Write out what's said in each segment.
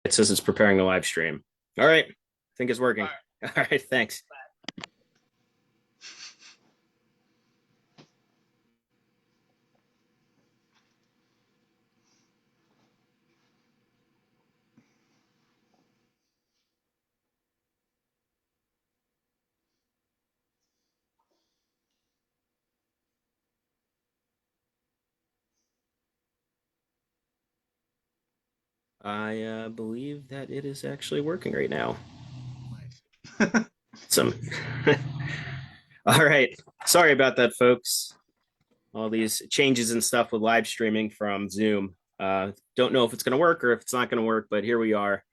It says it's preparing the live stream. All right. I think it's working. All right. Thanks. I believe that it is actually working right now. Nice. Some. All right. Sorry about that, folks. All these changes and stuff with live streaming from Zoom. Don't know if it's going to work or if it's not going to work, but here we are.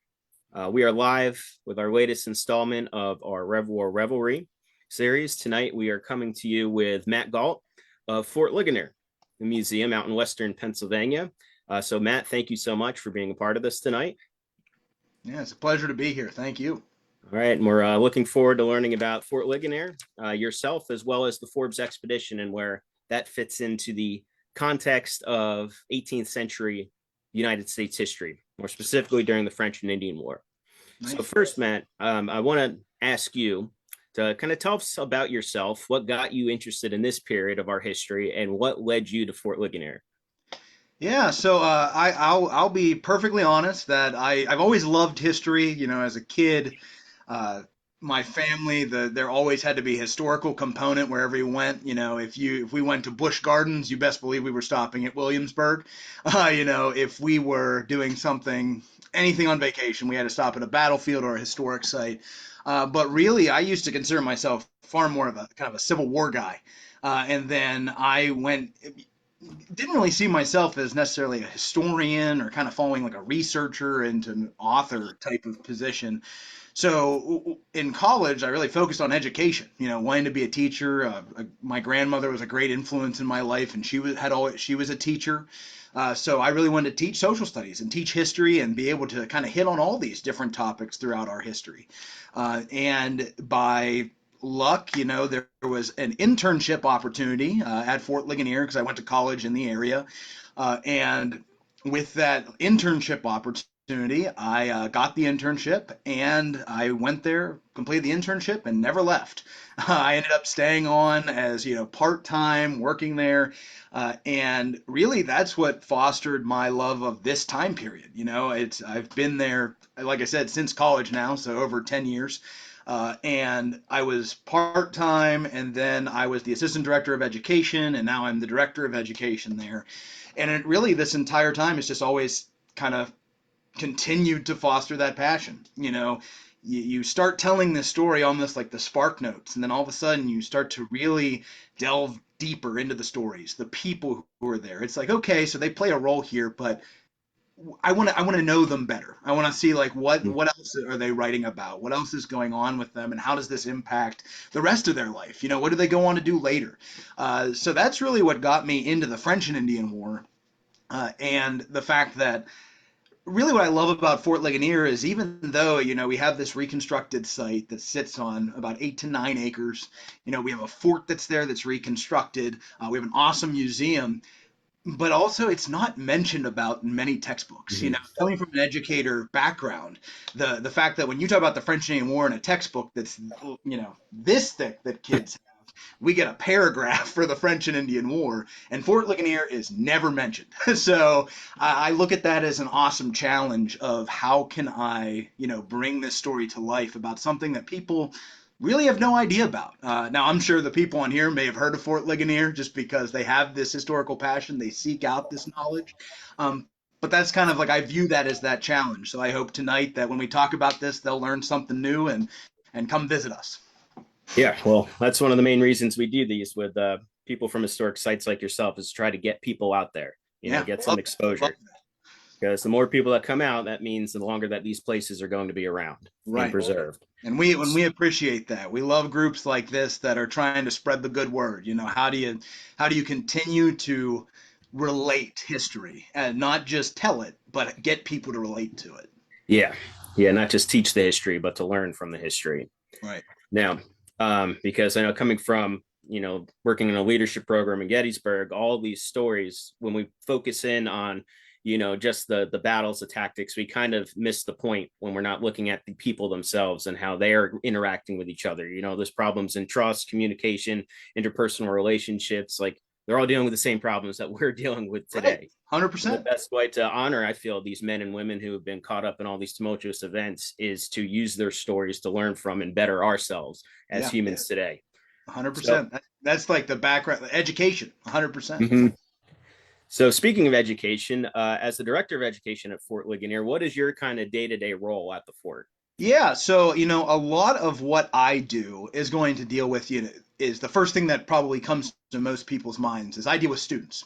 We are live with our latest installment of our Rev War Revelry series. Tonight, we are coming to you with Matt Gault of Fort Ligonier, the museum out in Western Pennsylvania. So, Matt, thank you so much for being a part of this tonight. Yeah, it's a pleasure to be here. Thank you. All right, and we're looking forward to learning about Fort Ligonier, yourself, as well as the Forbes Expedition and where that fits into the context of 18th century United States history, more specifically during the French and Indian War. So Nice. first, Matt, I want to ask you to kind of tell us about yourself, what got you interested in this period of our history, and what led you to Fort Ligonier. Yeah, so I'll be perfectly honest that I've always loved history. You know, as a kid, uh, my family there always had to be a historical component wherever you went. You know, if we went to Busch Gardens, you best believe we were stopping at Williamsburg. You know, if we were doing anything on vacation, we had to stop at a battlefield or a historic site. But really, I used to consider myself far more of a kind of a Civil War guy. And then I went didn't really see myself as necessarily a historian or kind of following like a researcher into an author type of position. So in college, I really focused on education. You know, wanting to be a teacher. My grandmother was a great influence in my life, and she was a teacher. So I really wanted to teach social studies and teach history and be able to kind of hit on all these different topics throughout our history. And by luck, you know, there was an internship opportunity at Fort Ligonier because I went to college in the area. And with that internship opportunity, I got the internship and I went there, completed the internship, and never left. I ended up staying on as, you know, part time, working there. And really, that's what fostered my love of this time period. You know, I've been there, like I said, since college now, so over 10 years. And I was part time, and then I was the assistant director of education, and now I'm the director of education there. And it really, this entire time, it's just always kind of continued to foster that passion. You know, you start telling this story almost like the spark notes, and then all of a sudden you start to really delve deeper into the stories, the people who are there. It's like, okay, so they play a role here, but I want to know them better. I want to see like what else are they writing about? What else is going on with them, and how does this impact the rest of their life? You know, what do they go on to do later? So that's really what got me into the French and Indian War, and the fact that really what I love about Fort Ligonier is even though, you know, we have this reconstructed site that sits on about 8 to 9 acres, you know, we have a fort that's there that's reconstructed. We have an awesome museum, but also it's not mentioned about in many textbooks. You Mhm. know, coming from an educator background, the fact that when you talk about the French and Indian War in a textbook that's, you know, this thick that kids, we get a paragraph for the French and Indian War, and Fort Ligonier is never mentioned. So I look at that as an awesome challenge of how can I, you know, bring this story to life about something that people really have no idea about. Now, I'm sure the people on here may have heard of Fort Ligonier just because they have this historical passion. They seek out this knowledge. But that's kind of like I view that as that challenge. So I hope tonight that when we talk about this, they'll learn something new and come visit us. Yeah, well, that's one of the main reasons we do these with people from historic sites like yourself is to try to get people out there, Yeah, get some love that. Love exposure. that. Because the more people that come out, that means the longer that these places are going to be around and Right. preserved. And we appreciate that. We love groups like this that are trying to spread the good word. You know, how do you continue to relate history and not just tell it, but get people to relate to it? Yeah, yeah, not just teach the history, but to learn from the history. Right. Now, because I know coming from working in a leadership program in Gettysburg, all these stories when we focus in on just the battles, the tactics. We kind of miss the point when we're not looking at the people themselves and how they are interacting with each other. There's problems in trust, communication, interpersonal relationships. Like they're all dealing with the same problems that we're dealing with Right. today. And the 100%. best way to honor, I feel, these men and women who have been caught up in all these tumultuous events is to use their stories to learn from and better ourselves as Yeah. humans today. So, 100%. That's like the background education. 100%. mhm. So speaking of education, as the director of education at Fort Ligonier, what is your kind of day-to-day role at the fort? Yeah, so a lot of what I do is going to deal with, is the first thing that probably comes to most people's minds is I deal with students.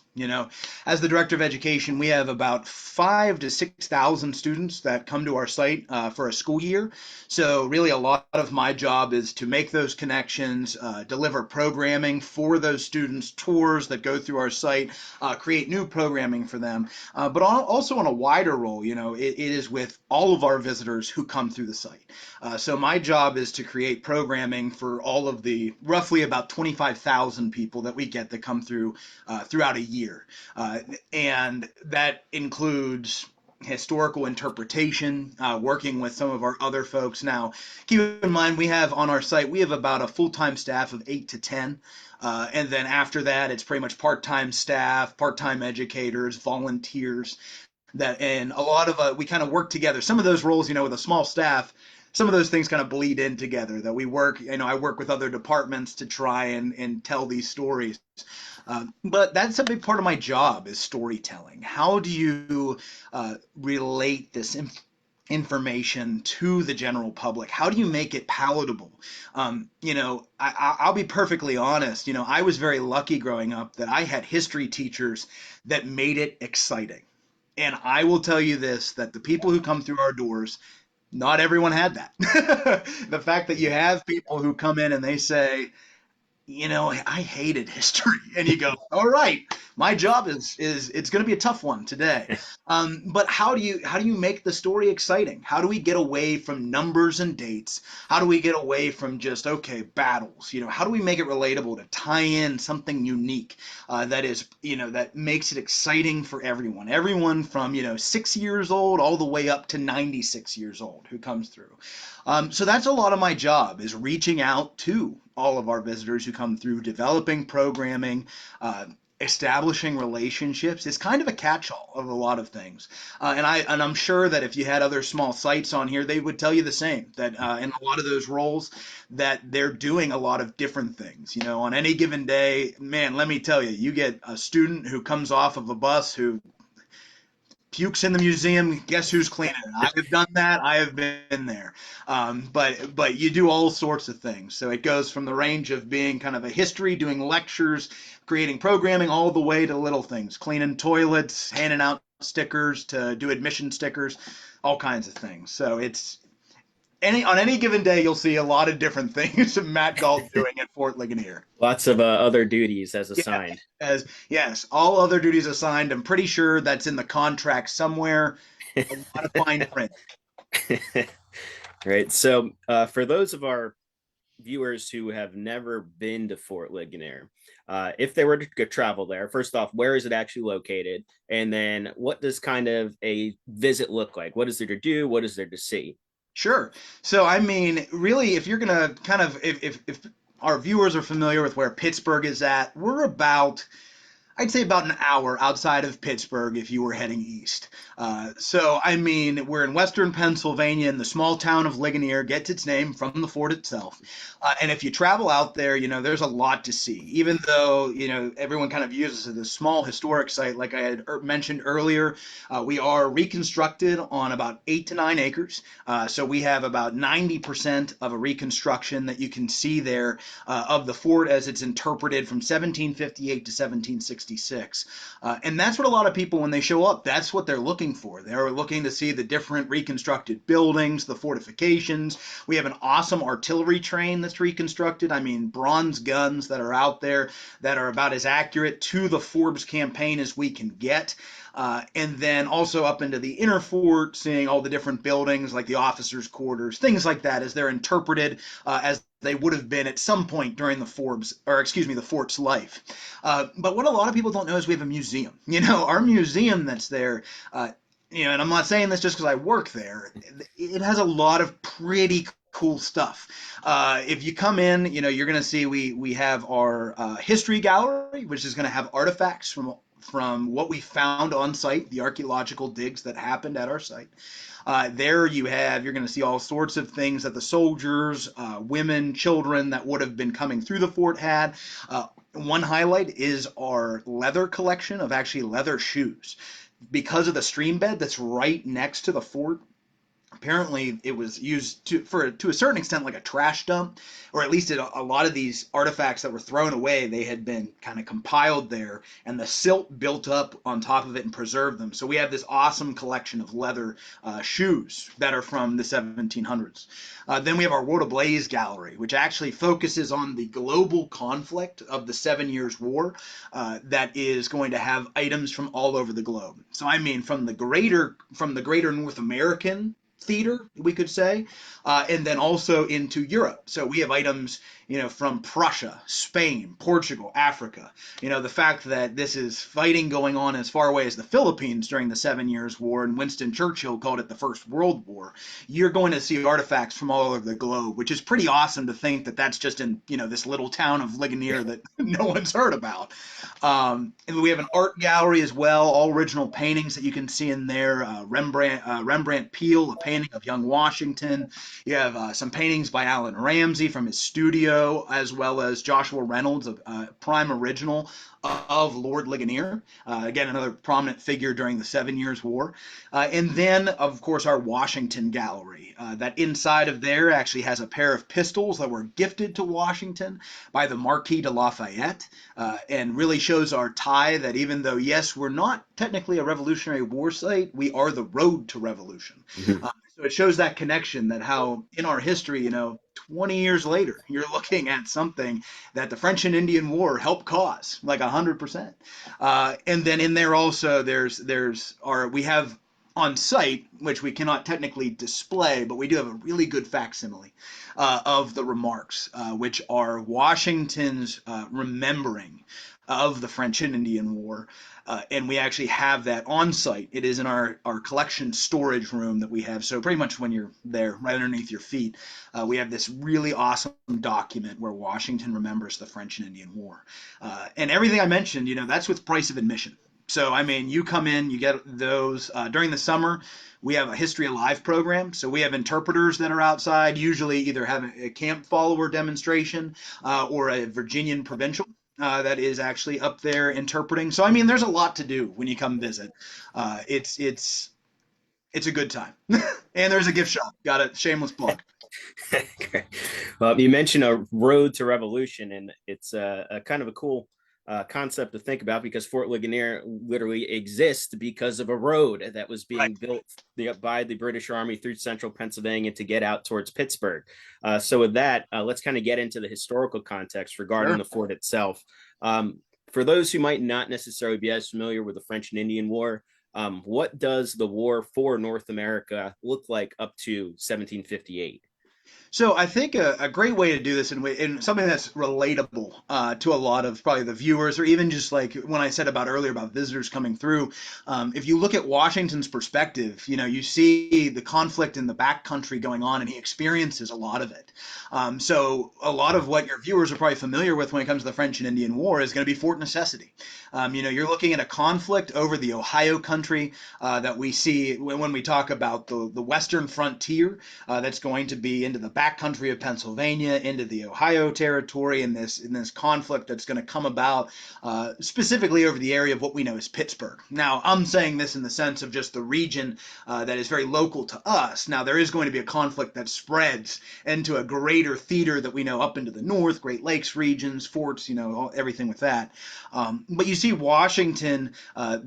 As the director of education, we have about 5 to 6,000 students that come to our site for a school year. So really, a lot of my job is to make those connections, deliver programming for those students, tours that go through our site, create new programming for them. But also on a wider role, it is with all of our visitors who come through the site. So my job is to create programming for all of the roughly about 25,000 people that we get that come through throughout a year. And that includes historical interpretation, working with some of our other folks. Now, keep in mind, we have on our site, we have about a full-time staff of 8 to 10. And then after that, it's pretty much part-time staff, part-time educators, volunteers and a lot of we kind of work together. Some of those roles, with a small staff, some of those things kind of bleed in together. That we work, I work with other departments to try and tell these stories. But that's a big part of my job is storytelling. How do you relate this information to the general public? How do you make it palatable? I'll be perfectly honest. I was very lucky growing up that I had history teachers that made it exciting. And I will tell you this, that the people who come through our doors, not everyone had that. The fact that you have people who come in and they say, I hated history. And you go, all right, my job is it's going to be a tough one today. But how do you make the story exciting? How do we get away from numbers and dates? How do we get away from just okay battles? How do we make it relatable to tie in something unique that is that makes it exciting for everyone? Everyone from 6 years old all the way up to 96 years old who comes through. So that's a lot of my job is reaching out to all of our visitors who come through, developing programming, establishing relationships. It's kind of a catch-all of a lot of things. And I'm sure that if you had other small sites on here, they would tell you the same. That in a lot of those roles, that they're doing a lot of different things. On any given day, man, let me tell you, you get a student who comes off of a bus who pukes in the museum. Guess who's cleaning it? I have done that. I have been there. But you do all sorts of things. So it goes from the range of being kind of a history, doing lectures, creating programming, all the way to little things, cleaning toilets, handing out stickers to do admission stickers, all kinds of things. So it's on any given day, you'll see a lot of different things Matt Gault doing at Fort Ligonier. Lots of other duties as Yeah, assigned. as yes, all other duties assigned. I'm pretty sure that's in the contract somewhere. A lot of fine print. Right. So, for those of our viewers who have never been to Fort Ligonier, if they were to travel there, first off, where is it actually located? And then what does kind of a visit look like? What is there to do? What is there to see? Sure. So I mean, really, if you're gonna kind of if our viewers are familiar with where Pittsburgh is at, we're about I'd say about an hour outside of Pittsburgh if you were heading east. So, I mean, we're in western Pennsylvania, and the small town of Ligonier gets its name from the fort itself. And if you travel out there, there's a lot to see. Even though, everyone kind of uses it as a small historic site, like I had mentioned earlier, we are reconstructed on about 8 to 9 acres. So we have about 90% of a reconstruction that you can see there of the fort as it's interpreted from 1758 to 1766. And that's what a lot of people, when they show up, that's what they're looking for. They're looking to see the different reconstructed buildings, the fortifications. We have an awesome artillery train that's reconstructed. I mean, bronze guns that are out there that are about as accurate to the Forbes campaign as we can get. And then also up into the inner fort, seeing all the different buildings like the officers' quarters, things like that, as they're interpreted as they would have been at some point during the fort's life. But what a lot of people don't know is we have a museum. Our museum that's there. And I'm not saying this just because I work there. It has a lot of pretty cool stuff. If you come in, you're going to see we have our history gallery, which is going to have artifacts from what we found on site, the archaeological digs that happened at our site. There you're going to see all sorts of things that the soldiers, women, children that would have been coming through the fort had. One highlight is our leather collection of actually leather shoes. Because of the stream bed that's right next to the fort, apparently it was used to a certain extent like a trash dump, or at least a lot of these artifacts that were thrown away, they had been kind of compiled there, and the silt built up on top of it and preserved them. So we have this awesome collection of leather shoes that are from the 1700s. Then we have our World Ablaze gallery, which actually focuses on the global conflict of the 7 Years' War, that is going to have items from all over the globe. So I mean, from the greater North American theater, we could say, and then also into Europe. So we have items, from Prussia, Spain, Portugal, Africa. The fact that this is fighting going on as far away as the Philippines during the 7 Years' War, and Winston Churchill called it the First World War. You're going to see artifacts from all over the globe, which is pretty awesome to think that that's just in, this little town of Ligonier that no one's heard about. And we have an art gallery as well, all original paintings that you can see in there. Rembrandt Peale, a painting of young Washington. You have some paintings by Alan Ramsey from his studio, as well as Joshua Reynolds, a prime original of Lord Ligonier. Again, another prominent figure during the 7 Years' War. And then, of course, our Washington gallery. That inside of there actually has a pair of pistols that were gifted to Washington by the Marquis de Lafayette, and really shows our tie that even though, yes, we're not technically a Revolutionary War site, we are the road to revolution. Mhm. So it shows that connection, that how in our history, 20 years later, you're looking at something that the French and Indian War helped cause, like 100%. And then in there also, we have on site, which we cannot technically display, but we do have a really good facsimile of the remarks, which are Washington's remembering of the French and Indian War. And we actually have that on site. It is in our collection storage room that we have. So pretty much when you're there, right underneath your feet, we have this really awesome document where Washington remembers the French and Indian War. And everything I mentioned, that's with price of admission. So, I mean, you come in, you get those. During the summer, we have a History Alive program. So we have interpreters that are outside, usually either have a camp follower demonstration or a Virginian provincial that is actually up there interpreting. So, I mean, there's a lot to do when you come visit. It's a good time. And there's a gift shop. Got a shameless plug. Great. Well, you mentioned a road to revolution, and it's a kind of a cool concept to think about, because Fort Ligonier literally exists because of a road that was Right. being built by the British Army through central Pennsylvania to get out towards Pittsburgh. So with that, let's kind of get into the historical context regarding Sure. the fort itself. For those who might not necessarily be as familiar with the French and Indian War, what does the war for North America look like up to 1758? So I think a great way to do this, and something that's relatable to a lot of probably the viewers, or even just like when I said about earlier about visitors coming through, if you look at Washington's perspective, you see the conflict in the backcountry going on, and he experiences a lot of it. So a lot of what your viewers are probably familiar with when it comes to the French and Indian War is going to be Fort Necessity. You're looking at a conflict over the Ohio country that we see when we talk about the western frontier, that's going to be into the backcountry of Pennsylvania, into the Ohio territory, in this conflict that's going to come about specifically over the area of what we know as Pittsburgh. Now, I'm saying this in the sense of just the region that is very local to us. Now, there is going to be a conflict that spreads into a greater theater that we know up into the north, Great Lakes regions, forts, everything with that. But you see Washington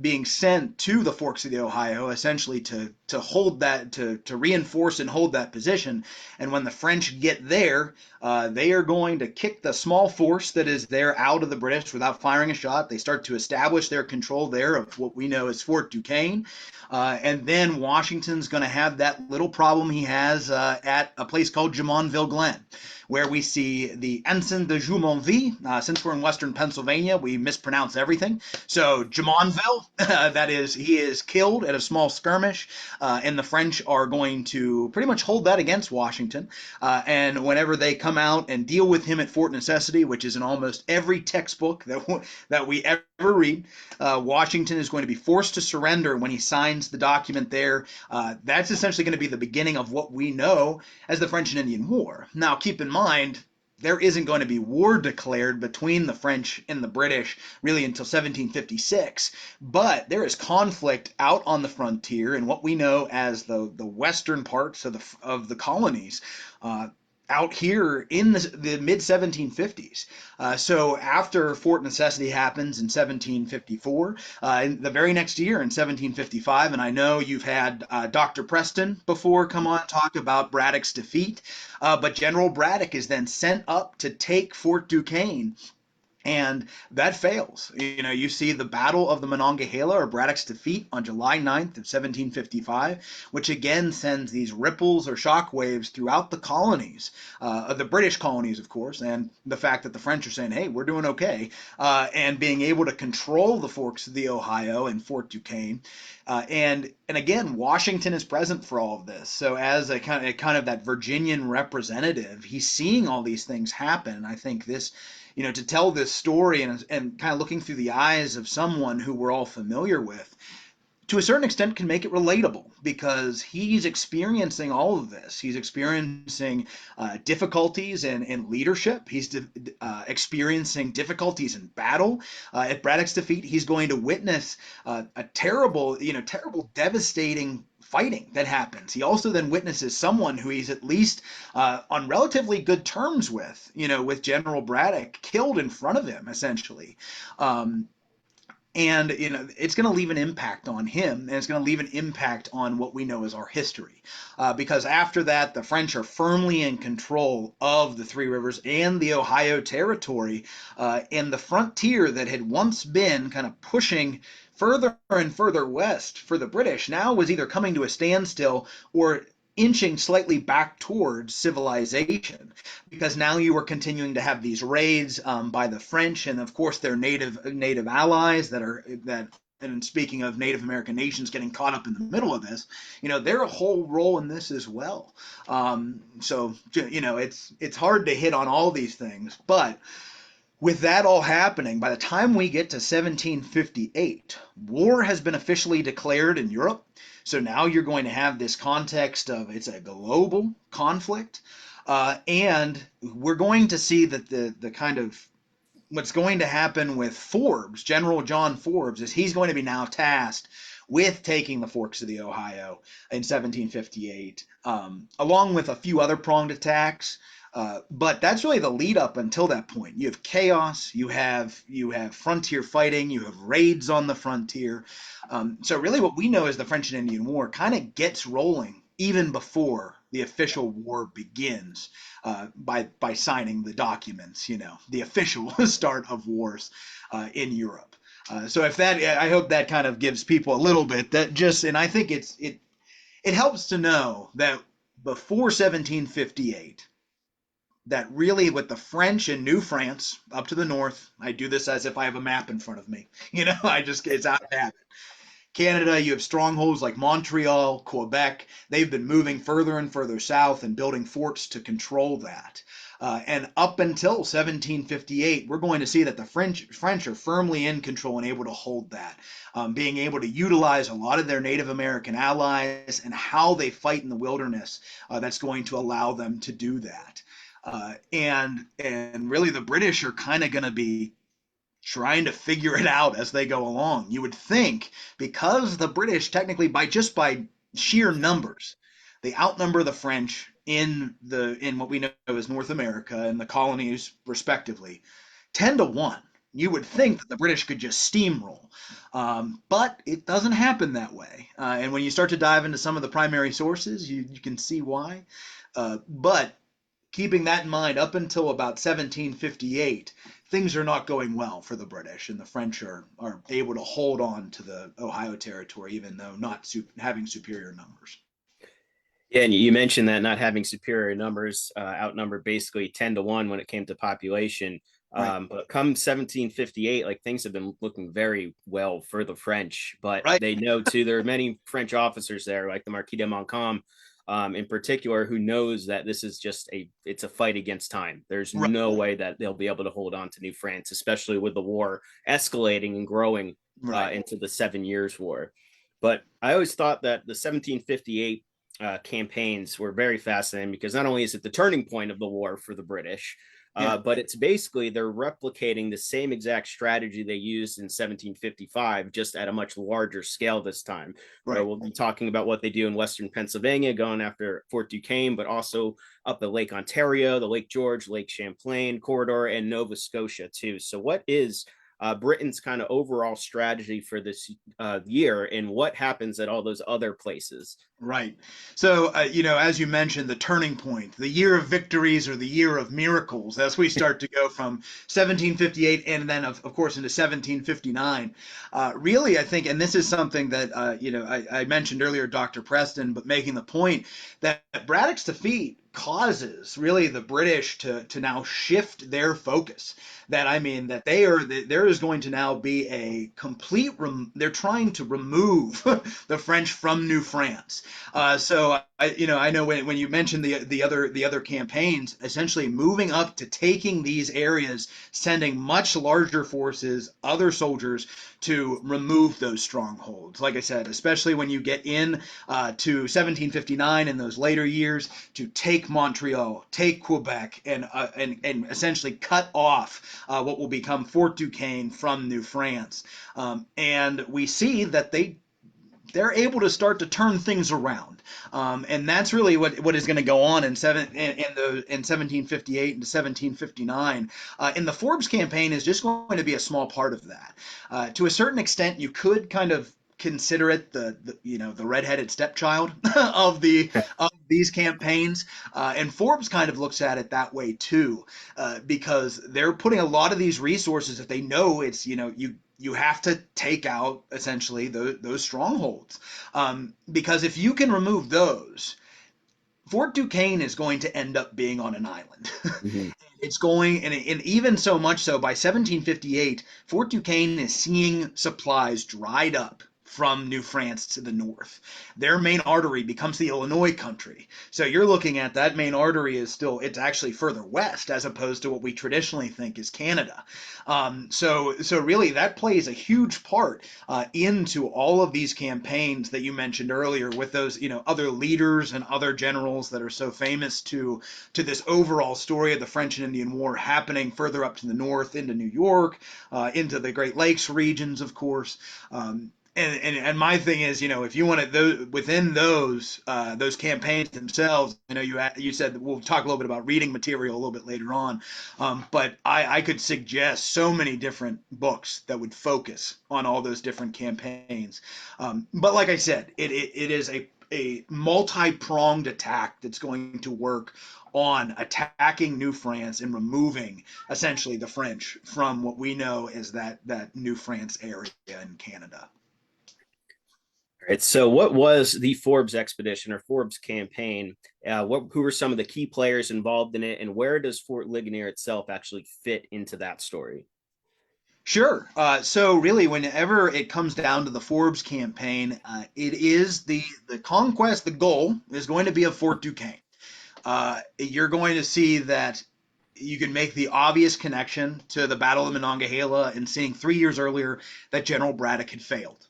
being sent to the forks of the Ohio essentially to hold that, to reinforce and hold that position. And when when the French get there, they are going to kick the small force that is there out of the British without firing a shot. They start to establish their control there of what we know as Fort Duquesne. And then Washington's going to have that little problem he has at a place called Jumonville Glen, where we see the Ensign de Jumonville. Since we're in western Pennsylvania, we mispronounce everything. So Jumonville, that is, he is killed at a small skirmish, and the French are going to pretty much hold that against Washington. And whenever they come out and deal with him at Fort Necessity, which is in almost every textbook that we ever read, Washington is going to be forced to surrender when he signs the document there. That's essentially going to be the beginning of what we know as the French and Indian War. Now, keep in mind, there isn't going to be war declared between the French and the British really until 1756, but there is conflict out on the frontier in what we know as the western parts of the colonies. Out here in the mid 1750s. So after Fort Necessity happens in 1754, in the very next year in 1755, and I know you've had Dr. Preston before come on and talk about Braddock's defeat, but General Braddock is then sent up to take Fort Duquesne. And that fails. You see the Battle of the Monongahela, or Braddock's defeat, on July 9th of 1755, which again sends these ripples or shock waves throughout the colonies, the British colonies, of course, and the fact that the French are saying, hey, we're doing okay, and being able to control the forks of the Ohio and Fort Duquesne. And again, Washington is present for all of this. So as a kind of that Virginian representative, he's seeing all these things happen. I think this, to tell this story and kind of looking through the eyes of someone who we're all familiar with, to a certain extent can make it relatable, because he's experiencing all of this. He's experiencing difficulties in leadership. He's experiencing difficulties in battle. At Braddock's defeat, he's going to witness a terrible, devastating fighting that happens. He also then witnesses someone who he's at least on relatively good terms with General Braddock, killed in front of him, essentially. And it's going to leave an impact on him, and it's going to leave an impact on what we know as our history, because after that, the French are firmly in control of the Three Rivers and the Ohio Territory, and the frontier that had once been kind of pushing further and further west for the British now was either coming to a standstill or inching slightly back towards civilization, because now you were continuing to have these raids by the French and of course their native allies and speaking of Native American nations getting caught up in the middle of this, they're a whole role in this as well. So it's hard to hit on all these things, but with that all happening, by the time we get to 1758, war has been officially declared in Europe. So now you're going to have this context of it's a global conflict, and we're going to see that the kind of what's going to happen with Forbes, General John Forbes, is he's going to be now tasked with taking the forks of the Ohio in 1758, along with a few other pronged attacks. But that's really the lead up until that point. You have chaos, you have frontier fighting, you have raids on the frontier. So really what we know as the French and Indian War kind of gets rolling even before the official war begins, by signing the documents, the official start of wars in Europe. So I hope that kind of gives people a little bit and I think it helps to know that before 1758, that really with the French and New France up to the north, I do this as if I have a map in front of me. It's out of habit. Canada, you have strongholds like Montreal, Quebec. They've been moving further and further south and building forts to control that. And up until 1758, we're going to see that the French are firmly in control and able to hold that, being able to utilize a lot of their Native American allies and how they fight in the wilderness. That's going to allow them to do that. And really the British are kind of going to be trying to figure it out as they go along. You would think, because the British technically by sheer numbers, they outnumber the French in what we know as North America and the colonies respectively, 10-1. you would think that the British could just steamroll. But it doesn't happen that way. And when you start to dive into some of the primary sources, you can see why. But keeping that in mind, up until about 1758, things are not going well for the British, and the French are able to hold on to the Ohio Territory, even though not having superior numbers. Yeah, and you mentioned that not having superior numbers, outnumbered basically 10-1 when it came to population. Right, But come 1758, like things have been looking very well for the French. But right, they know too, there are many French officers there, like the Marquis de Montcalm, in particular, who knows that this is just it's a fight against time. There's right, no way that they'll be able to hold on to New France, especially with the war escalating and growing right. into the 7 Years' War. But I always thought that the 1758 campaigns were very fascinating because not only is it the turning point of the war for the British, Yeah, but it's basically they're replicating the same exact strategy they used in 1755, just at a much larger scale this time, where right. we'll be talking about what they do in Western Pennsylvania, going after Fort Duquesne, but also up the Lake Ontario, the Lake George, Lake Champlain corridor, and Nova Scotia too. So, what is Britain's kind of overall strategy for this year, and what happens at all those other places? Right. So, as you mentioned, the turning point, the year of victories or the year of miracles, as we start to go from 1758 and then, of course, into 1759. Really, I think, and this is something that, I mentioned earlier, Dr. Preston, but making the point that Braddock's defeat causes really the British to now shift their focus. That I mean that there is going to now be a complete they're trying to remove the French from New France. I know when you mentioned the other campaigns, essentially moving up to taking these areas, sending much larger forces, other soldiers to remove those strongholds. Like I said, especially when you get in to 1759 and those later years, to take Montreal, take Quebec, and essentially cut off what will become Fort Duquesne from New France. And we see that they're able to start to turn things around. And that's really what is going to go on in 1758 and 1759. And the Forbes campaign is just going to be a small part of that. To a certain extent, you could kind of consider it the redheaded stepchild of these campaigns. And Forbes kind of looks at it that way too, because they're putting a lot of these resources that they know it's you have to take out essentially those strongholds, because if you can remove those, Fort Duquesne is going to end up being on an island. Mm-hmm. It's going, and even so much so, by 1758, Fort Duquesne is seeing supplies dried up from New France to the north. Their main artery becomes the Illinois country. So you're looking at that main artery it's actually further west as opposed to what we traditionally think is Canada. So really that plays a huge part into all of these campaigns that you mentioned earlier with those, other leaders and other generals that are so famous to this overall story of the French and Indian War happening further up to the north into New York, into the Great Lakes regions, of course. And my thing is, if you want to within those campaigns themselves, you said that we'll talk a little bit about reading material a little bit later on, but I could suggest so many different books that would focus on all those different campaigns. But like I said, it is a multi-pronged attack that's going to work on attacking New France and removing essentially the French from what we know as that New France area in Canada. All right. So, what was the Forbes expedition or Forbes campaign? Who were some of the key players involved in it, and where does Fort Ligonier itself actually fit into that story? Sure. So really, whenever it comes down to the Forbes campaign, it is the conquest. The goal is going to be of Fort Duquesne. You're going to see that you can make the obvious connection to the Battle of Monongahela and seeing 3 years earlier that General Braddock had failed.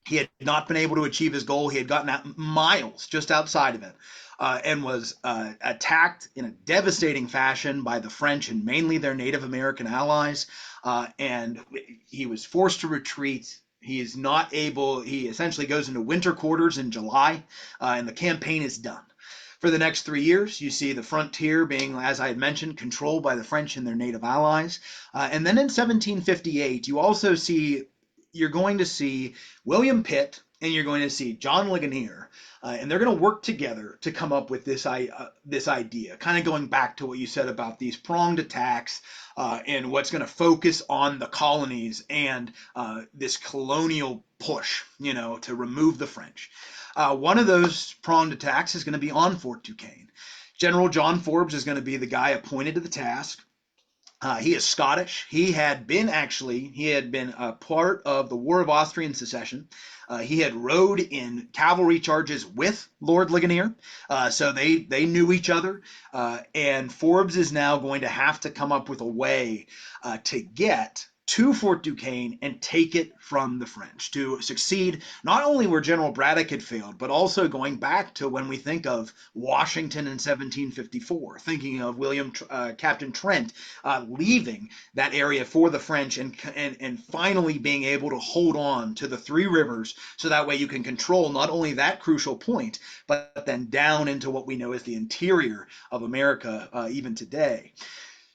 He had not been able to achieve his goal. He had gotten out miles just outside of it, and was attacked in a devastating fashion by the French and mainly their Native American allies. And he was forced to retreat. He is not able, he essentially goes into winter quarters in July, and the campaign is done. For the next 3 years, you see the frontier being, as I had mentioned, controlled by the French and their native allies. And then in 1758, you're going to see William Pitt and you're going to see John Ligonier, and they're going to work together to come up with this idea, kind of going back to what you said about these pronged attacks and what's going to focus on the colonies and this colonial push, to remove the French. One of those pronged attacks is going to be on Fort Duquesne. General John Forbes is going to be the guy appointed to the task. He is Scottish. He had been a part of the War of Austrian Succession. He had rode in cavalry charges with Lord Ligonier, so they knew each other. And Forbes is now going to have to come up with a way to get to Fort Duquesne and take it from the French to succeed not only where General Braddock had failed, but also going back to when we think of Washington in 1754, thinking of Captain Trent leaving that area for the French and finally being able to hold on to the three rivers so that way you can control not only that crucial point, but then down into what we know as the interior of America even today.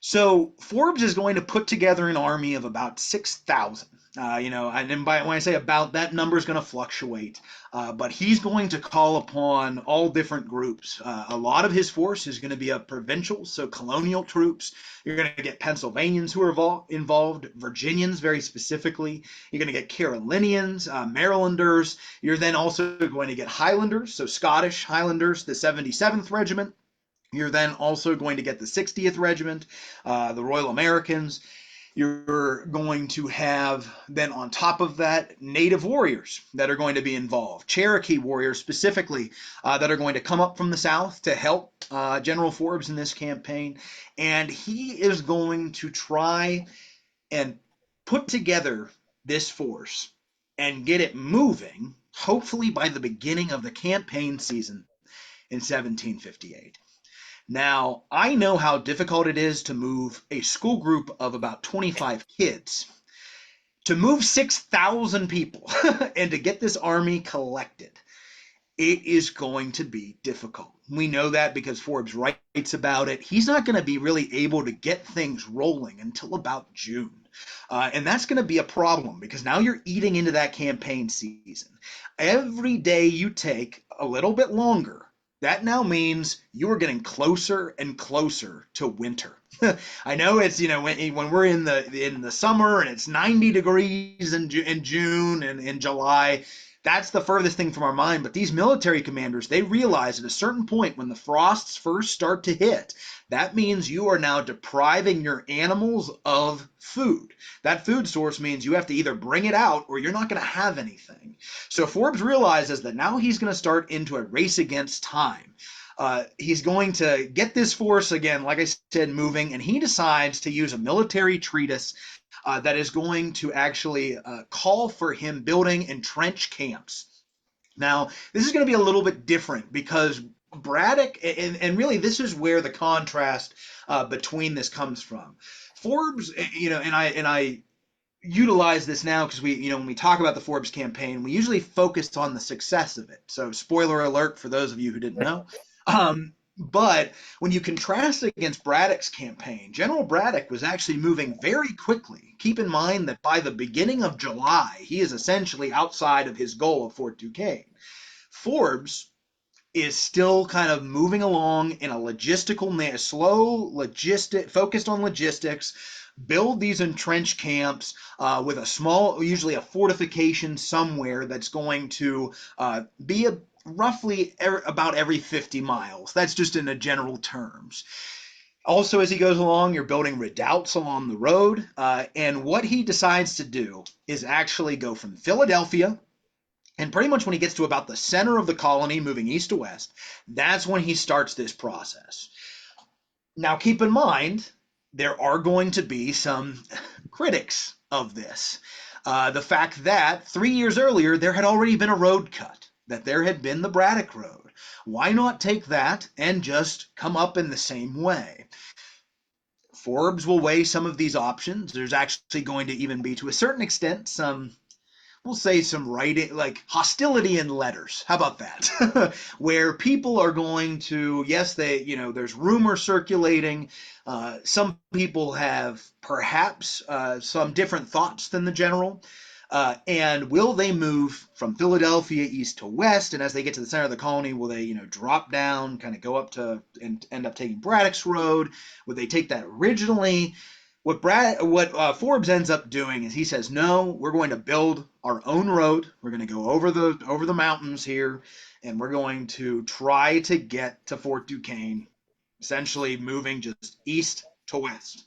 So Forbes is going to put together an army of about 6,000. And then when I say about, that number is going to fluctuate. But he's going to call upon all different groups. A lot of his force is going to be of provincials, so colonial troops. You're going to get Pennsylvanians who are involved, Virginians very specifically. You're going to get Carolinians, Marylanders. You're then also going to get Highlanders, so Scottish Highlanders, the 77th Regiment. You're then also going to get the 60th Regiment, the Royal Americans. You're going to have then on top of that Native warriors that are going to be involved, Cherokee warriors specifically that are going to come up from the south to help General Forbes in this campaign. And he is going to try and put together this force and get it moving, hopefully by the beginning of the campaign season in 1758. Now, I know how difficult it is to move a school group of about 25 kids. To move 6,000 people and to get this army collected, it is going to be difficult. We know that because Forbes writes about it. He's not going to be really able to get things rolling until about June. And that's going to be a problem because now you're eating into that campaign season. Every day you take a little bit longer, that now means you are getting closer and closer to winter. I know it's, when we're in the summer and it's 90 degrees in June and in July, that's the furthest thing from our mind. But these military commanders, they realize at a certain point when the frosts first start to hit, that means you are now depriving your animals of food. That food source means you have to either bring it out or you're not going to have anything. So Forbes realizes that now he's going to start into a race against time. He's going to get this force again, like I said, moving, and he decides to use a military treatise that is going to actually call for him building entrenched camps. Now, this is going to be a little bit different because Braddock, and really this is where the contrast between this comes from. Forbes, and I utilize this now because when we talk about the Forbes campaign, we usually focus on the success of it. So spoiler alert for those of you who didn't know. But when you contrast it against Braddock's campaign, General Braddock was actually moving very quickly. Keep in mind that by the beginning of July, he is essentially outside of his goal of Fort Duquesne. Forbes is still kind of moving along in a focused on logistics, build these entrenched camps with a small, usually a fortification somewhere that's going to be roughly about every 50 miles. That's just in the general terms. Also, as he goes along, you're building redoubts along the road. And what he decides to do is actually go from Philadelphia, and pretty much when he gets to about the center of the colony, moving east to west, that's when he starts this process. Now, keep in mind, there are going to be some critics of this. The fact that 3 years earlier, there had already been a road cut, that there had been the Braddock Road. Why not take that and just come up in the same way? Forbes will weigh some of these options. There's actually going to even be, to a certain extent, some we'll say some writing, like hostility in letters. How about that? Where people are going to, yes, there's rumor circulating. Some people have perhaps some different thoughts than the general. And will they move from Philadelphia east to west? And as they get to the center of the colony, will they, drop down, kind of go up to and end up taking Braddock's Road? Would they take that originally? What Forbes ends up doing is he says, no, we're going to build our own road. We're going to go over the mountains here, and we're going to try to get to Fort Duquesne, essentially moving just east to west.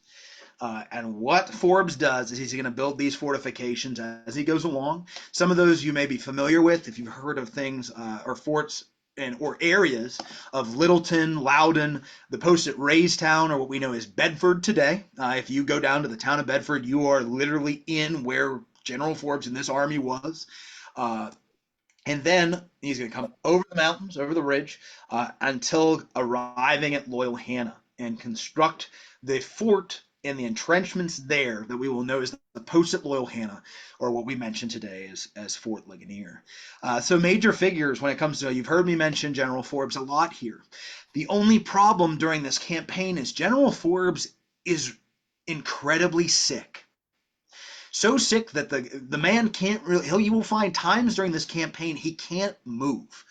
And what Forbes does is he's going to build these fortifications as he goes along. Some of those you may be familiar with if you've heard of things or forts or areas of Littleton, Loudon, the post at Raystown, or what we know as Bedford today. If you go down to the town of Bedford, you are literally in where General Forbes in this army was. And then he's going to come over the mountains, over the ridge, until arriving at Loyal Hanna and construct the fort and the entrenchments there that we will know as the post at Loyal Hanna, or what we mentioned today as Fort Ligonier. So major figures when it comes to, you've heard me mention General Forbes a lot here. The only problem during this campaign is General Forbes is incredibly sick. So sick that the man can't really, you will find times during this campaign he can't move.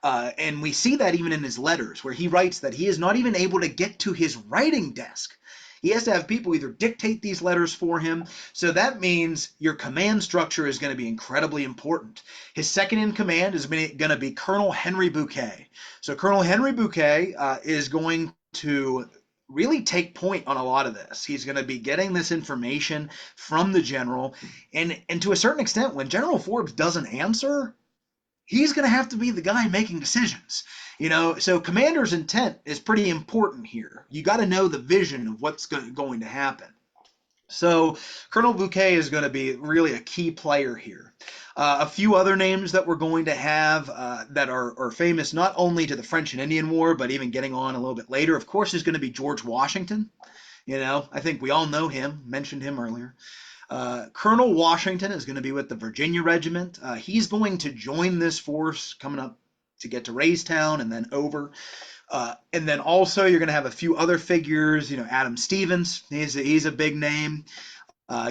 And we see that even in his letters, where he writes that he is not even able to get to his writing desk. He has to have people either dictate these letters for him. So that means your command structure is going to be incredibly important. His second in command is going to be Colonel Henry Bouquet. So Colonel Henry Bouquet is going to really take point on a lot of this. He's going to be getting this information from the general. And to a certain extent, when General Forbes doesn't answer, he's going to have to be the guy making decisions. So commander's intent is pretty important here. You got to know the vision of what's going to happen. So Colonel Bouquet is going to be really a key player here. A few other names that we're going to have that are famous not only to the French and Indian War, but even getting on a little bit later, of course, is going to be George Washington. I think we all know him, mentioned him earlier. Colonel Washington is going to be with the Virginia Regiment. He's going to join this force coming up to get to Raystown and then over. And then also you're going to have a few other figures, Adam Stevens, he's a big name.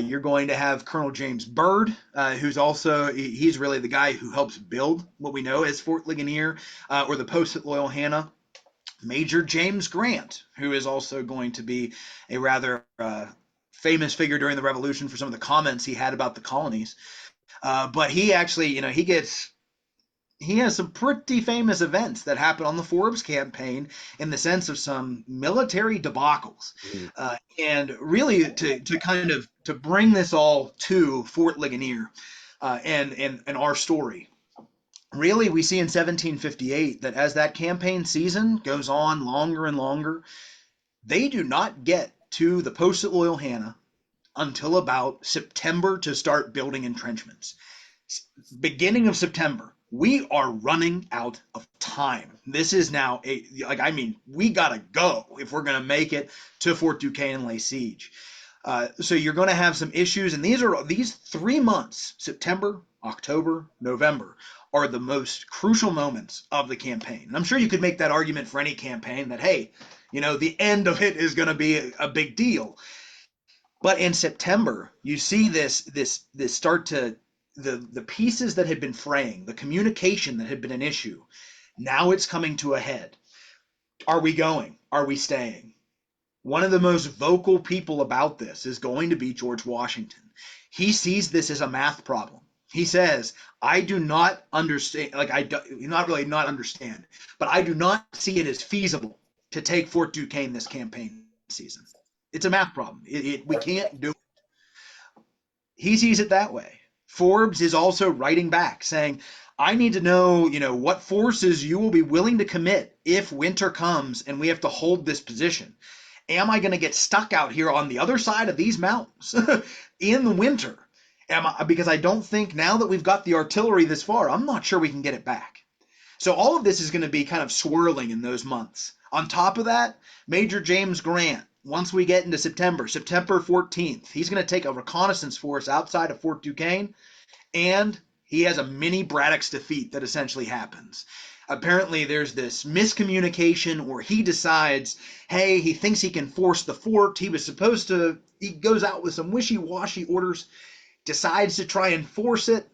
You're going to have Colonel James Byrd, who's also, he's really the guy who helps build what we know as Fort Ligonier or the post at Loyal Hanna. Major James Grant, who is also going to be a rather famous figure during the Revolution for some of the comments he had about the colonies. But he actually, he has some pretty famous events that happened on the Forbes campaign in the sense of some military debacles. And really to kind of to bring this all to Fort Ligonier and our story. Really, we see in 1758 that as that campaign season goes on longer and longer, they do not get to the post at Loyal Hanna until about September to start building entrenchments. Beginning of September, we are running out of time. This is now we gotta go if we're gonna make it to Fort Duquesne and lay siege. So you're going to have some issues, and these 3 months, September, October, November, are the most crucial moments of the campaign. And I'm sure you could make that argument for any campaign that, hey, the end of it is going to be a big deal. But in September, you see this start to the pieces that had been fraying, the communication that had been an issue. Now it's coming to a head. Are we going? Are we staying? One of the most vocal people about this is going to be George Washington. He sees this as a math problem. He says, I do not understand, not understand, but I do not see it as feasible to take Fort Duquesne this campaign season. It's a math problem. We can't do it. He sees it that way. Forbes is also writing back saying, I need to know, what forces you will be willing to commit if winter comes and we have to hold this position. Am I going to get stuck out here on the other side of these mountains in the winter? Because I don't think now that we've got the artillery this far, I'm not sure we can get it back. So all of this is going to be kind of swirling in those months. On top of that, Major James Grant, once we get into September 14th, he's going to take a reconnaissance force outside of Fort Duquesne, and he has a mini Braddock's defeat that essentially happens. Apparently, there's this miscommunication where he decides, hey, he thinks he can force the fort. He goes out with some wishy-washy orders, decides to try and force it.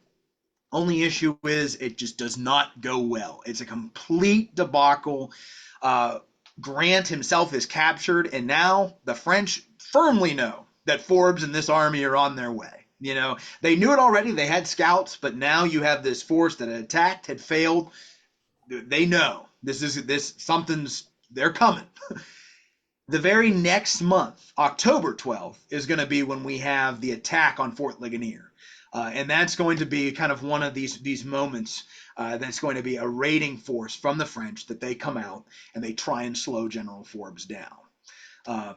Only issue is it just does not go well. It's a complete debacle. Grant himself is captured, and now the French firmly know that Forbes and this army are on their way. They knew it already. They had scouts, but now you have this force that had attacked, had failed. They know they're coming. The very next month, October 12th, is going to be when we have the attack on Fort Ligonier. And that's going to be kind of one of these moments that's going to be a raiding force from the French that they come out and they try and slow General Forbes down.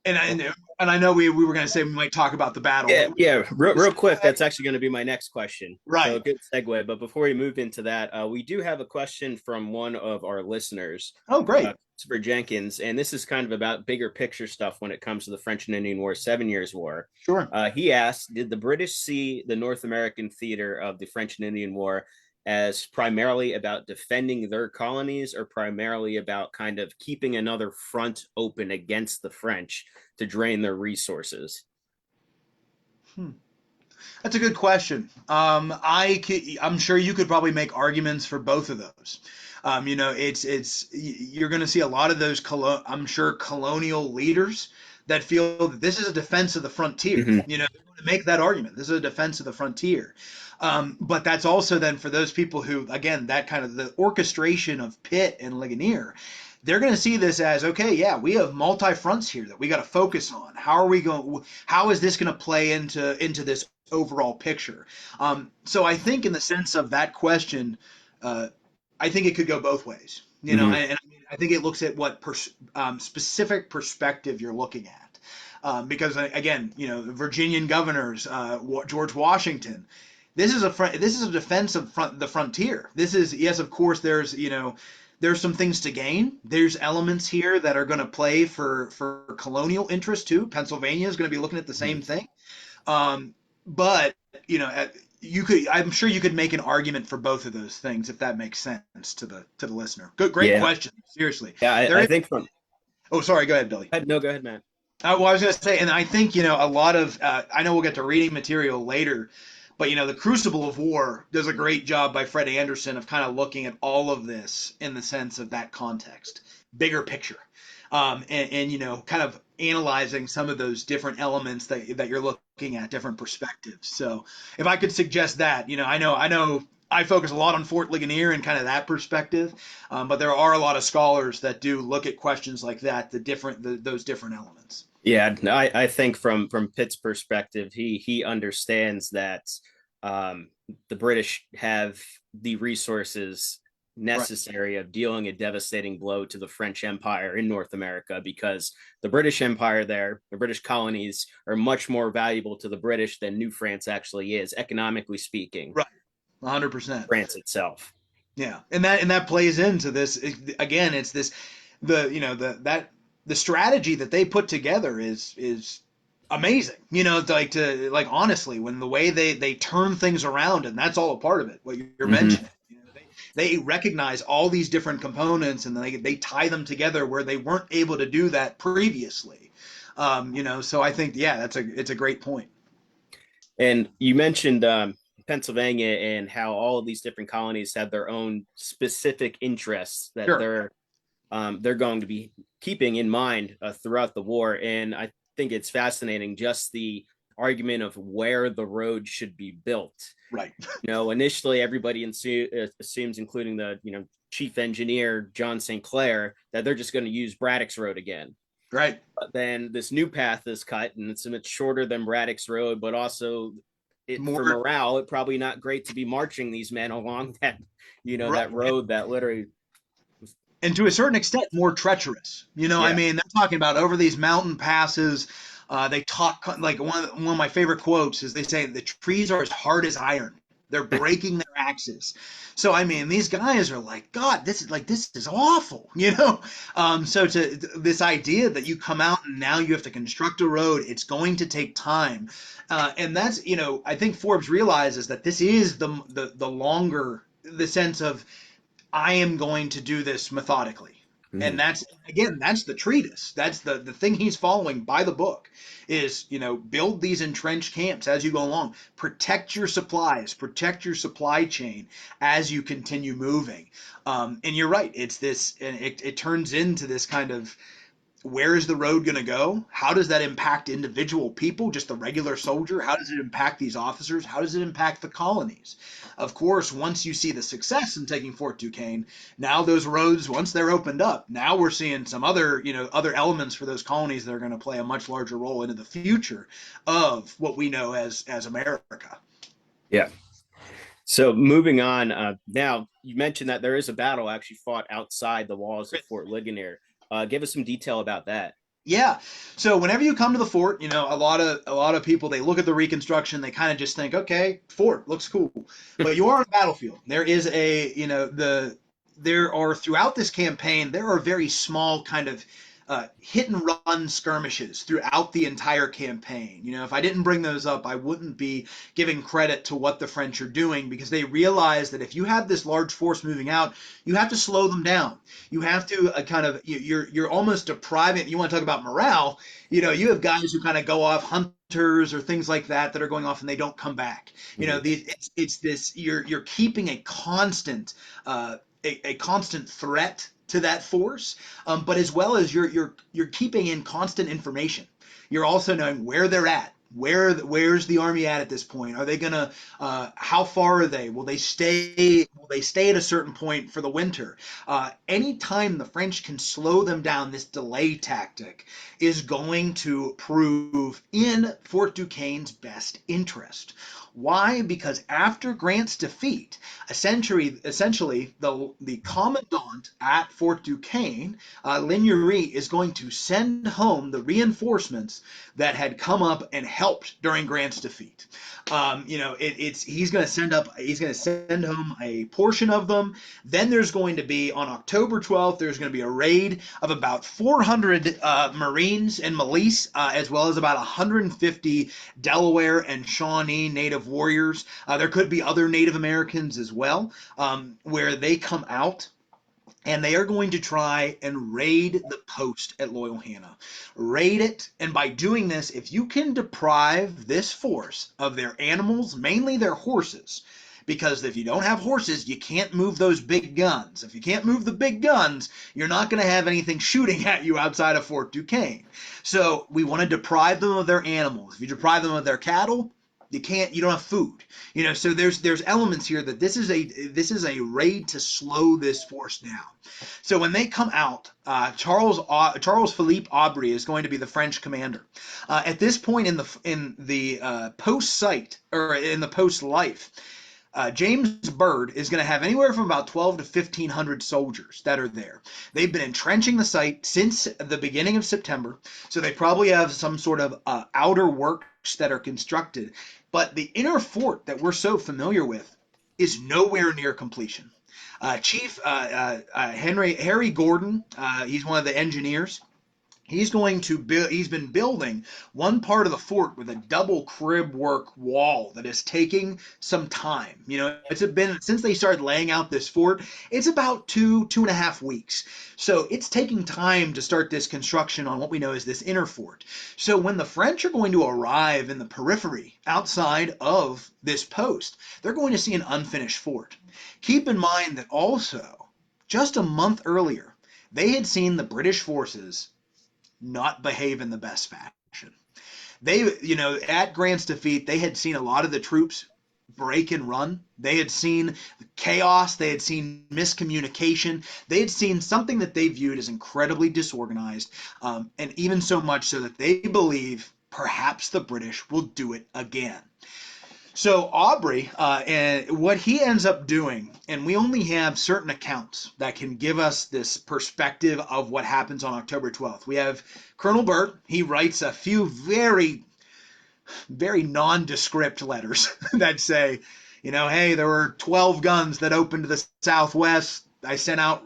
And I know we were going to say we might talk about the battle. Yeah. Real quick, that's actually going to be my next question. Right. So good segue. But before we move into that, we do have a question from one of our listeners. Oh, great. Christopher Jenkins, and this is kind of about bigger picture stuff when it comes to the French and Indian War, 7 Years' War. Sure. He asked, did the British see the North American theater of the French and Indian War as primarily about defending their colonies or primarily about kind of keeping another front open against the French to drain their resources? That's a good question. I'm sure you could probably make arguments for both of those. You're going to see a lot of those, I'm sure, colonial leaders that feel that this is a defense of the frontier. Mm-hmm. They're going to make that argument. This is a defense of the frontier. But that's also then for those people who, again, that kind of the orchestration of Pitt and Ligonier, they're going to see this as, okay, yeah, we have multi-fronts here that we got to focus on. How is this going to play into this overall picture? So I think in the sense of that question, I think it could go both ways. And I think it looks at what specific perspective you're looking at. Because again, the Virginian governors, George Washington, this is a defense of the frontier. This is, yes, of course, there's some things to gain. There's elements here that are going to play for colonial interest too. Pennsylvania is going to be looking at the same thing. But I'm sure you could make an argument for both of those things if that makes sense to the listener. Great question. Seriously. Yeah, I think from. Oh, sorry. Go ahead, Billy. No, go ahead, Matt. Well, I was going to say, and I think a lot of I know we'll get to reading material later, but the Crucible of War does a great job by Fred Anderson of kind of looking at all of this in the sense of that context, bigger picture, and kind of analyzing some of those different elements that you're looking at, different perspectives. So if I could suggest that, I know I focus a lot on Fort Ligonier and kind of that perspective, but there are a lot of scholars that do look at questions like that, those different elements. Yeah, I think from Pitt's perspective, he understands that the British have the resources necessary of dealing a devastating blow to the French Empire in North America, because the British Empire there, the British colonies, are much more valuable to the British than New France actually is, economically speaking. Right, 100%. France itself. Yeah, and that plays into this again. It's this the strategy that they put together is amazing. Honestly, when the way they turn things around, and that's all a part of it. What you're mentioning. They recognize all these different components and they tie them together where they weren't able to do that previously. So I think, yeah, it's a great point. And you mentioned Pennsylvania and how all of these different colonies have their own specific interests that Sure. they're going to be keeping in mind throughout the war. And I think it's fascinating, just the argument of where the road should be built. Right. Initially everybody assumes, including the chief engineer John St. Clair, that they're just going to use Braddock's Road again. Right. But then this new path is cut, and it's a much shorter than Braddock's Road, but also for morale, it's probably not great to be marching these men along that that road that literally. And to a certain extent, more treacherous. I mean, they're talking about over these mountain passes. They talk like one of my favorite quotes is they say the trees are as hard as iron. They're breaking their axes. So I mean, these guys are like, God, this is awful, you know. So to this idea that you come out and now you have to construct a road, it's going to take time, and that's, you know, I think Forbes realizes that this is the longer, the sense of, I am going to do this methodically. And Mhm. that's, again, that's the treatise. That's the thing he's following by the book is, you know, build these entrenched camps as you go along. Protect your supplies, protect your supply chain as you continue moving. And you're right. It's this, and it turns into this kind of, where is the road going to go? How does that impact individual people, just the regular soldier? How does it impact these officers? How does it impact the colonies? Of course, once you see the success in taking Fort Duquesne, now those roads, once they're opened up, now we're seeing some other, you know, other elements for those colonies that are going to play a much larger role into the future of what we know as America. Yeah. So moving on, now you mentioned that there is a battle actually fought outside the walls of Fort Ligonier. Give us some detail about that. Yeah. So whenever you come to the fort, you know, a lot of people, they look at the reconstruction, they kind of just think, okay, fort looks cool. But you are on a battlefield. There is a, you know, there are, throughout this campaign, there are very small kind of hit and run skirmishes throughout the entire campaign. You know, if I didn't bring those up, I wouldn't be giving credit to what the French are doing, because they realize that if you have this large force moving out, you have to slow them down. You have to kind of, you're almost depriving. You want to talk about morale? You know, you have guys who kind of go off, hunters or things like that are going off and they don't come back. You know, Mhm. it's this, you're keeping a constant threat to that force, but as well as you're keeping in constant information. You're also knowing where they're at. Where's the army at this point? Are they gonna? How far are they? Will they stay? Will they stay at a certain point for the winter? Anytime the French can slow them down, this delay tactic is going to prove in Fort Duquesne's best interest. Why? Because after Grant's defeat, essentially the commandant at Fort Duquesne, Ligonier, is going to send home the reinforcements that had come up and helped during Grant's defeat. You know, he's going to send home a portion of them. Then there's going to be, on October 12th, there's going to be a raid of about 400 Marines and Milice, as well as about 150 Delaware and Shawnee Native warriors. There could be other Native Americans as well, where they come out and they are going to try and raid the post at Loyal Hannah. Raid it, and by doing this, if you can deprive this force of their animals, mainly their horses, because if you don't have horses, you can't move those big guns. If you can't move the big guns, you're not going to have anything shooting at you outside of Fort Duquesne. So we want to deprive them of their animals. If you deprive them of their cattle, you don't have food. You know, so there's elements here that this is a raid to slow this force down. So when they come out, Charles Philippe Aubry is going to be the French commander. At this point in the post site, or in the post life, James Byrd is going to have anywhere from about 12 to 1,500 soldiers that are there. They've been entrenching the site since the beginning of September, so they probably have some sort of outer works that are constructed. But the inner fort that we're so familiar with is nowhere near completion. Chief Harry Gordon, he's one of the engineers. He's been building one part of the fort with a double crib work wall that is taking some time. You know, it's been, since they started laying out this fort, it's about 2.5 weeks. So it's taking time to start this construction on what we know as this inner fort. So when the French are going to arrive in the periphery outside of this post, they're going to see an unfinished fort. Keep in mind that also, just a month earlier, they had seen the British forces not behave in the best fashion. They, you know, at Grant's defeat, they had seen a lot of the troops break and run. They had seen chaos. They had seen miscommunication. They had seen something that they viewed as incredibly disorganized, and even so much so that they believe perhaps the British will do it again. So Aubrey, and what he ends up doing, and we only have certain accounts that can give us this perspective of what happens on October 12th. We have Colonel Burt. He writes a few very, very nondescript letters that say, Hey, there were 12 guns that opened to the southwest. I sent out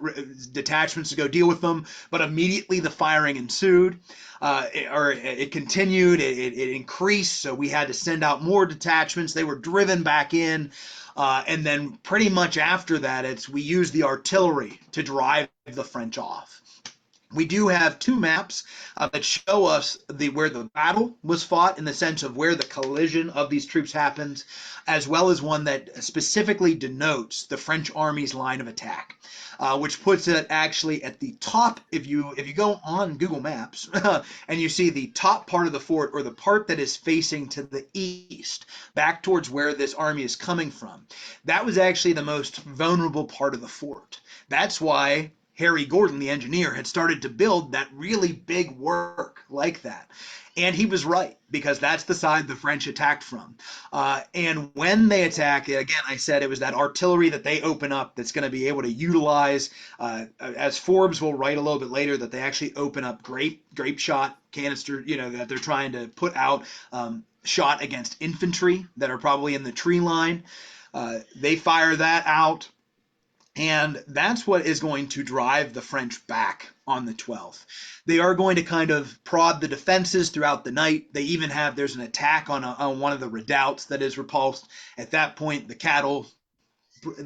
detachments to go deal with them, but immediately the firing ensued. It continued, it increased, so we had to send out more detachments. They were driven back in, and then pretty much after that, we used the artillery to drive the French off. We do have two maps that show us where the battle was fought in the sense of where the collision of these troops happened, as well as one that specifically denotes the French army's line of attack, which puts it actually at the top. If you go on Google Maps and you see the top part of the fort, or the part that is facing to the east, back towards where this army is coming from, that was actually the most vulnerable part of the fort. That's why Harry Gordon, the engineer, had started to build that really big work like that. And he was right, because that's the side the French attacked from. And when they attack, again, I said it was that artillery that they open up that's going to be able to utilize, as Forbes will write a little bit later, that they actually open up grape shot canister, that they're trying to put out, shot against infantry that are probably in the tree line. They fire that out. And that's what is going to drive the French back on the 12th. They are going to kind of prod the defenses throughout the night. They even there's an attack on one of the redoubts that is repulsed. At that point, the cattle,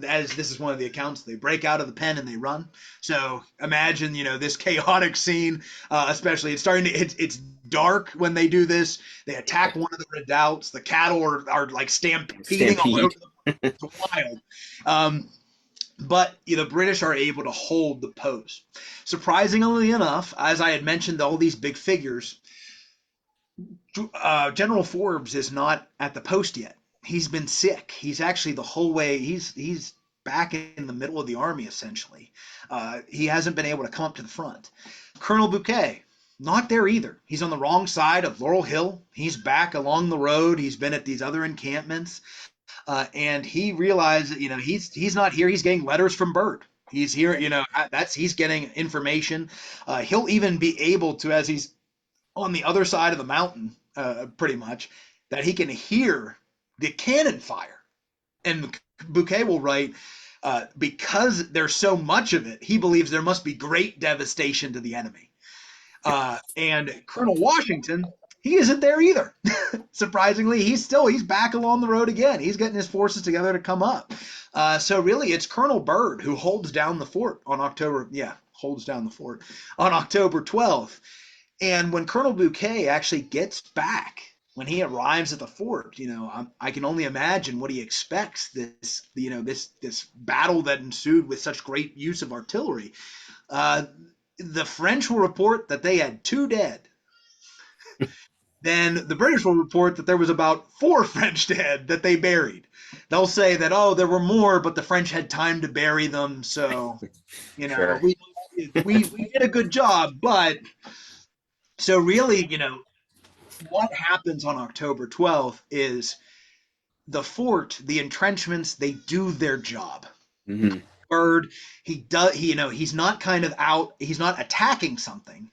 as this is one of the accounts, they break out of the pen and they run. So imagine, this chaotic scene, especially it's dark when they do this. They attack one of the redoubts. The cattle are like stampeding all over Stampede. them. It's wild. But the British are able to hold the post. Surprisingly enough, as I had mentioned, all these big figures, General Forbes is not at the post yet. He's been sick. He's actually the whole way. He's back in the middle of the army essentially. He hasn't been able to come up to the front. Colonel Bouquet, not there either. He's on the wrong side of Laurel Hill. He's back along the road. He's been at these other encampments. And he realized that he's not here. He's getting letters from Byrd. He's here. He's getting information. He'll even be able to, as he's on the other side of the mountain, pretty much, that he can hear the cannon fire. And Bouquet will write, because there's so much of it, he believes there must be great devastation to the enemy. And Colonel Washington, he isn't there either. Surprisingly, he's back along the road again. He's getting his forces together to come up. So really, it's Colonel Byrd who holds down the fort on October 12th. And when Colonel Bouquet actually gets back, when he arrives at the fort, I can only imagine what he expects. This battle that ensued with such great use of artillery. The French will report that they had 2 dead. Then the British will report that there was about 4 French dead that they buried. They'll say that, oh, there were more, but the French had time to bury them. So, Sure. we did a good job. But so really, what happens on October 12th is the fort, the entrenchments, they do their job. Hmm. Byrd, he's not kind of out, he's not attacking something,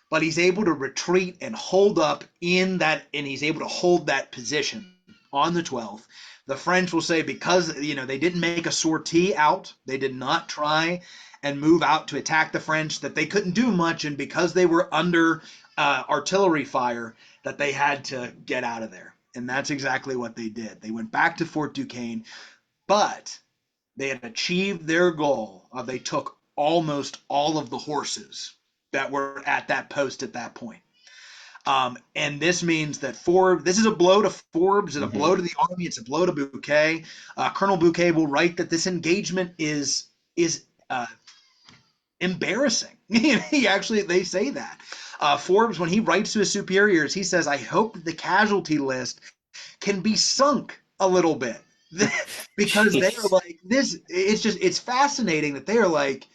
but he's able to retreat and hold up in that, and he's able to hold that position on the 12th. The French will say, because they didn't make a sortie out, they did not try and move out to attack the French, that they couldn't do much, and because they were under artillery fire, that they had to get out of there. And that's exactly what they did. They went back to Fort Duquesne, but they had achieved their goal of, they took almost all of the horses that were at that post at that point. And this means that this is a blow to Forbes, it's a blow to the army, it's a blow to Bouquet. Colonel Bouquet will write that this engagement is embarrassing. They say that. Forbes, when he writes to his superiors, he says, I hope that the casualty list can be sunk a little bit. Because they are like, it's fascinating that they are like,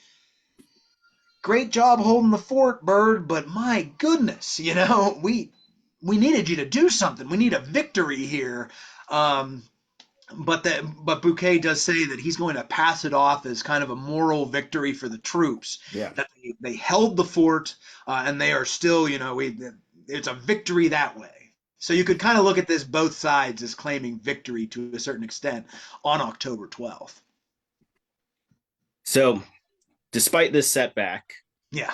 great job holding the fort, Byrd, but my goodness, we needed you to do something. We need a victory here. But Bouquet does say that he's going to pass it off as kind of a moral victory for the troops. Yeah. That they held the fort, and they are still, it's a victory that way. So you could kind of look at this both sides as claiming victory to a certain extent on October 12th. So, despite this setback, Yeah.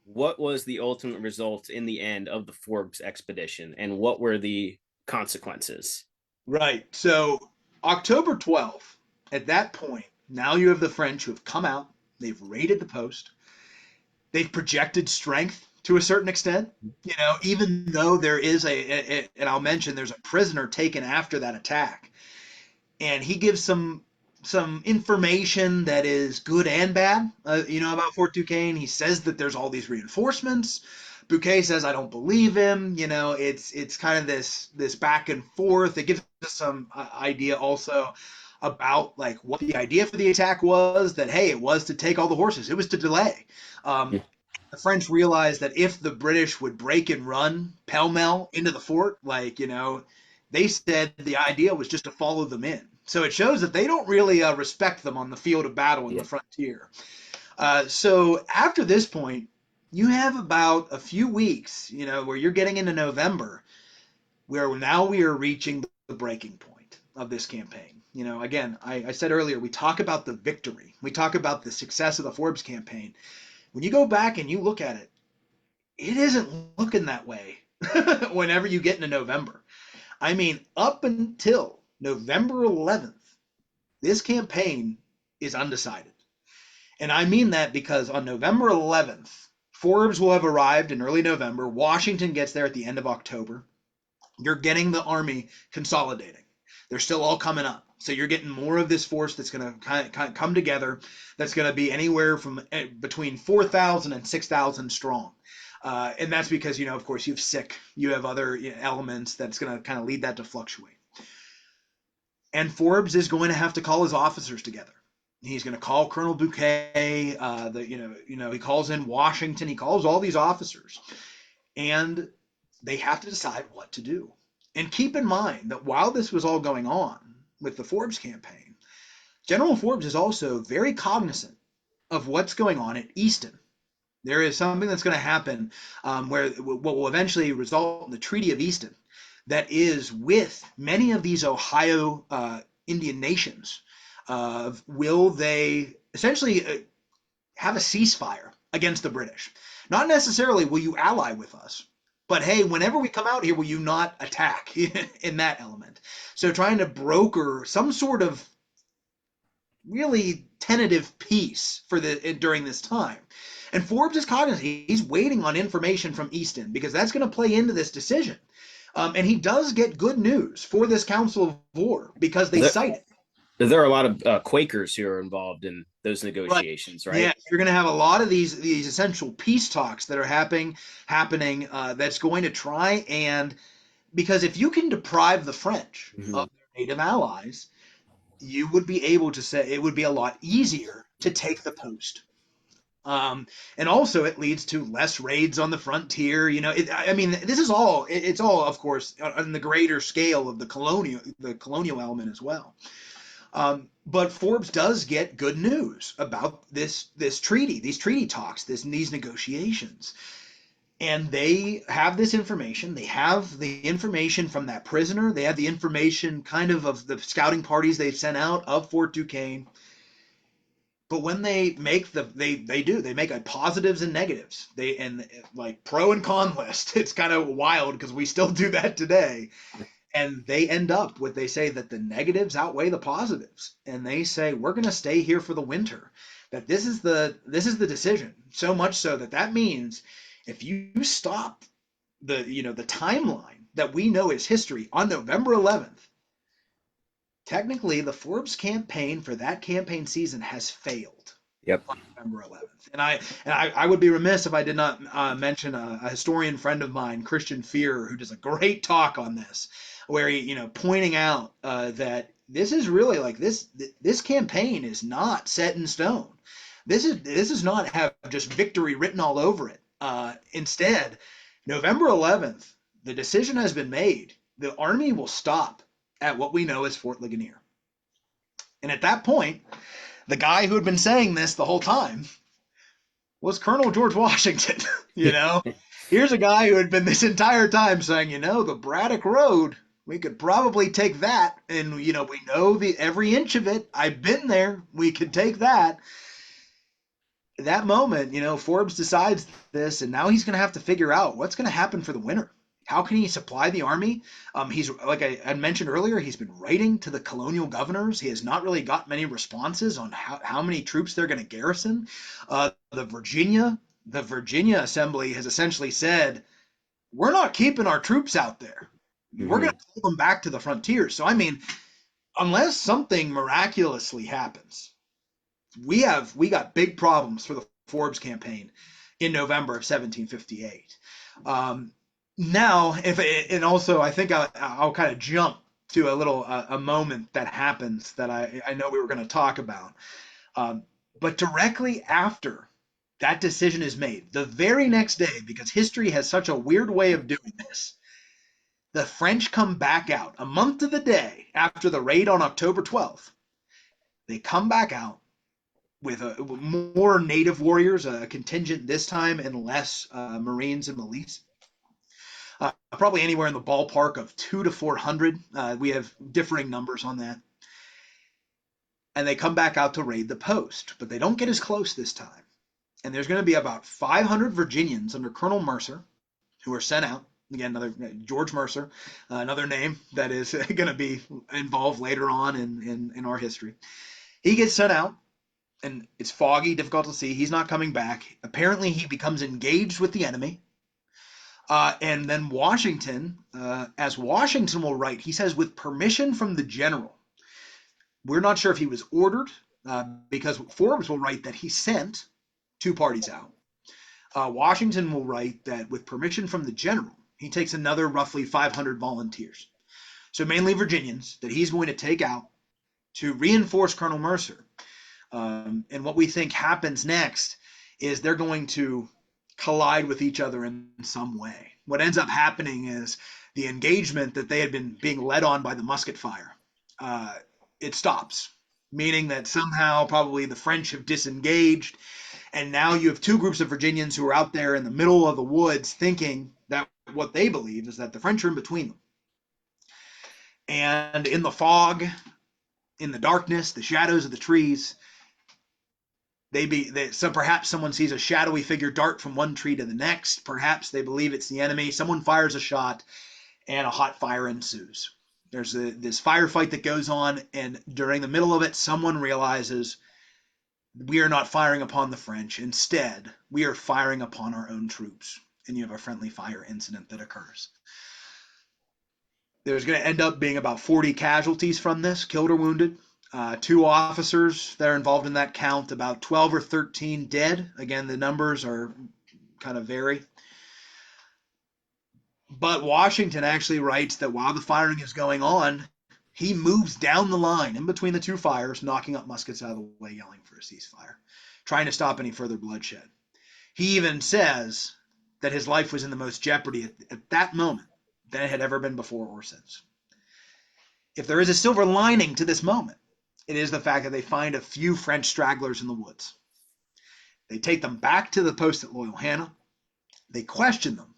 what was the ultimate result in the end of the Forbes expedition, and what were the consequences? Right. So October 12th, at that point, now you have the French who have come out, they've raided the post, they've projected strength to a certain extent. Even though there is and I'll mention there's a prisoner taken after that attack, and he gives some information that is good and bad, about Fort Duquesne. He says that there's all these reinforcements. Bouquet says, I don't believe him. It's kind of this back and forth. It gives us some idea also about like what the idea for the attack was. That hey, it was to take all the horses. It was to delay. Um, the French realized that if the British would break and run pell-mell into the fort, they said the idea was just to follow them in. So it shows that they don't really respect them on the field of battle in Yeah. the frontier. So after this point, you have about a few weeks, where you're getting into November, where now we are reaching the breaking point of this campaign. Again, I said earlier, we talk about the victory. We talk about the success of the Forbes campaign. When you go back and you look at it, it isn't looking that way whenever you get into November. I mean, up until November 11th, this campaign is undecided. And I mean that because on November 11th, Forbes will have arrived in early November. Washington gets there at the end of October. You're getting the army consolidating. They're still all coming up. So you're getting more of this force that's going to kind of come together. That's going to be anywhere from between 4,000 and 6,000 strong. And that's because, of course, you have sick, you have other elements that's going to kind of lead that to fluctuate. And Forbes is going to have to call his officers together. He's going to call Colonel Bouquet. He calls in Washington. He calls all these officers, and they have to decide what to do. And keep in mind that while this was all going on with the Forbes campaign, General Forbes is also very cognizant of what's going on at Easton. There is something that's going to happen where what will eventually result in the Treaty of Easton that is with many of these Ohio Indian nations. Will they essentially have a ceasefire against the British? Not necessarily will you ally with us, but hey, whenever we come out here, will you not attack in that element? So trying to broker some sort of really tentative peace during this time. And Forbes is cognizant. He's waiting on information from Easton because that's going to play into this decision. And he does get good news for this Council of War because they There, cite it. there are a lot of Quakers who are involved in those Right. negotiations, Yeah, right? you're going to have a lot of these essential peace talks that are happening. That's going to try and because if you can deprive the French Mhm. of their native allies, you would be able to say it would be a lot easier to take the post. And also, it leads to less raids on the frontier. I mean, this is all. It's all, of course, on the greater scale of the colonial element as well. But Forbes does get good news about this treaty, these treaty talks, these negotiations, and they have this information. They have the information from that prisoner. They have the information kind of the scouting parties they've sent out of Fort Duquesne. But when they make they make a positives and negatives. Like pro and con list. It's kind of wild because we still do that today. And they end up with they say that the negatives outweigh the positives, and they say we're going to stay here for the winter. That this is the decision. So much so that means if you stop the timeline that we know is history on November 11th, technically the Forbes campaign for that campaign season has failed Yep. on November 11th. And I would be remiss if I did not mention a historian friend of mine, Christian Fear, who does a great talk on this, where he, pointing out that this is really like this campaign is not set in stone. This is not have just victory written all over it. Instead, November 11th, the decision has been made. The army will stop at what we know as Fort Ligonier. And at that point, the guy who had been saying this the whole time was Colonel George Washington, you know? Here's a guy who had been this entire time saying, the Braddock Road, we could probably take that. And, we know the every inch of it. I've been there. We could take that. That moment, Forbes decides this, and now he's going to have to figure out what's going to happen for the winter. How can he supply the army? He's like I mentioned earlier, he's been writing to the colonial governors. He has not really got many responses on how many troops they're going to garrison. The Virginia Assembly has essentially said, we're not keeping our troops out there. We're going Hmm. to pull them back to the frontiers. So, I mean, unless something miraculously happens, we got big problems for the Forbes campaign in November of 1758. Now, and also I think I'll kind of jump to a moment that happens that I know we were going to talk about. Um, but directly after that decision is made, the very next day, because history has such a weird way of doing this, the French come back out a month to the day after the raid on October 12th. They come back out with more native warriors, a contingent this time, and less Marines and milice. Probably anywhere in the ballpark of 200 to 400. We have differing numbers on that. And they come back out to raid the post, but they don't get as close this time. And there's going to be about 500 Virginians under Colonel Mercer who are sent out. Again, another George Mercer, another name that is going to be involved later on in our history. He gets sent out, and it's foggy, difficult to see. He's not coming back. Apparently, he becomes engaged with the enemy. And then Washington, as Washington will write, he says, with permission from the general. We're not sure if he was ordered, because Forbes will write that he sent two parties out. Washington will write that with permission from the general, he takes another roughly 500 volunteers. So mainly Virginians that he's going to take out to reinforce Colonel Mercer. And what we think happens next is they're going to collide with each other in some way. What ends up happening is the engagement that they had been being led on by the musket fire, uh, it stops, meaning that somehow probably the French have disengaged, and now you have two groups of Virginians who are out there in the middle of the woods thinking that what they believe is that the French are in between them. And in the fog, in the darkness, the shadows of the trees, so perhaps someone sees a shadowy figure dart from one tree to the next. Perhaps they believe it's the enemy. Someone fires a shot, and a hot fire ensues. There's this firefight that goes on, and during the middle of it, someone realizes we are not firing upon the French. Instead, we are firing upon our own troops, and you have a friendly fire incident that occurs. There's going to end up being about 40 casualties from this, killed or wounded. Two officers that are involved in that count, about 12 or 13 dead. Again, the numbers are kind of vary. But Washington actually writes that while the firing is going on, he moves down the line in between the two fires, knocking up muskets out of the way, yelling for a ceasefire, trying to stop any further bloodshed. He even says that his life was in the most jeopardy at that moment than it had ever been before or since. If there is a silver lining to this moment, it is the fact that they find a few French stragglers in the woods. They take them back to the post at Loyalhanna. They question them.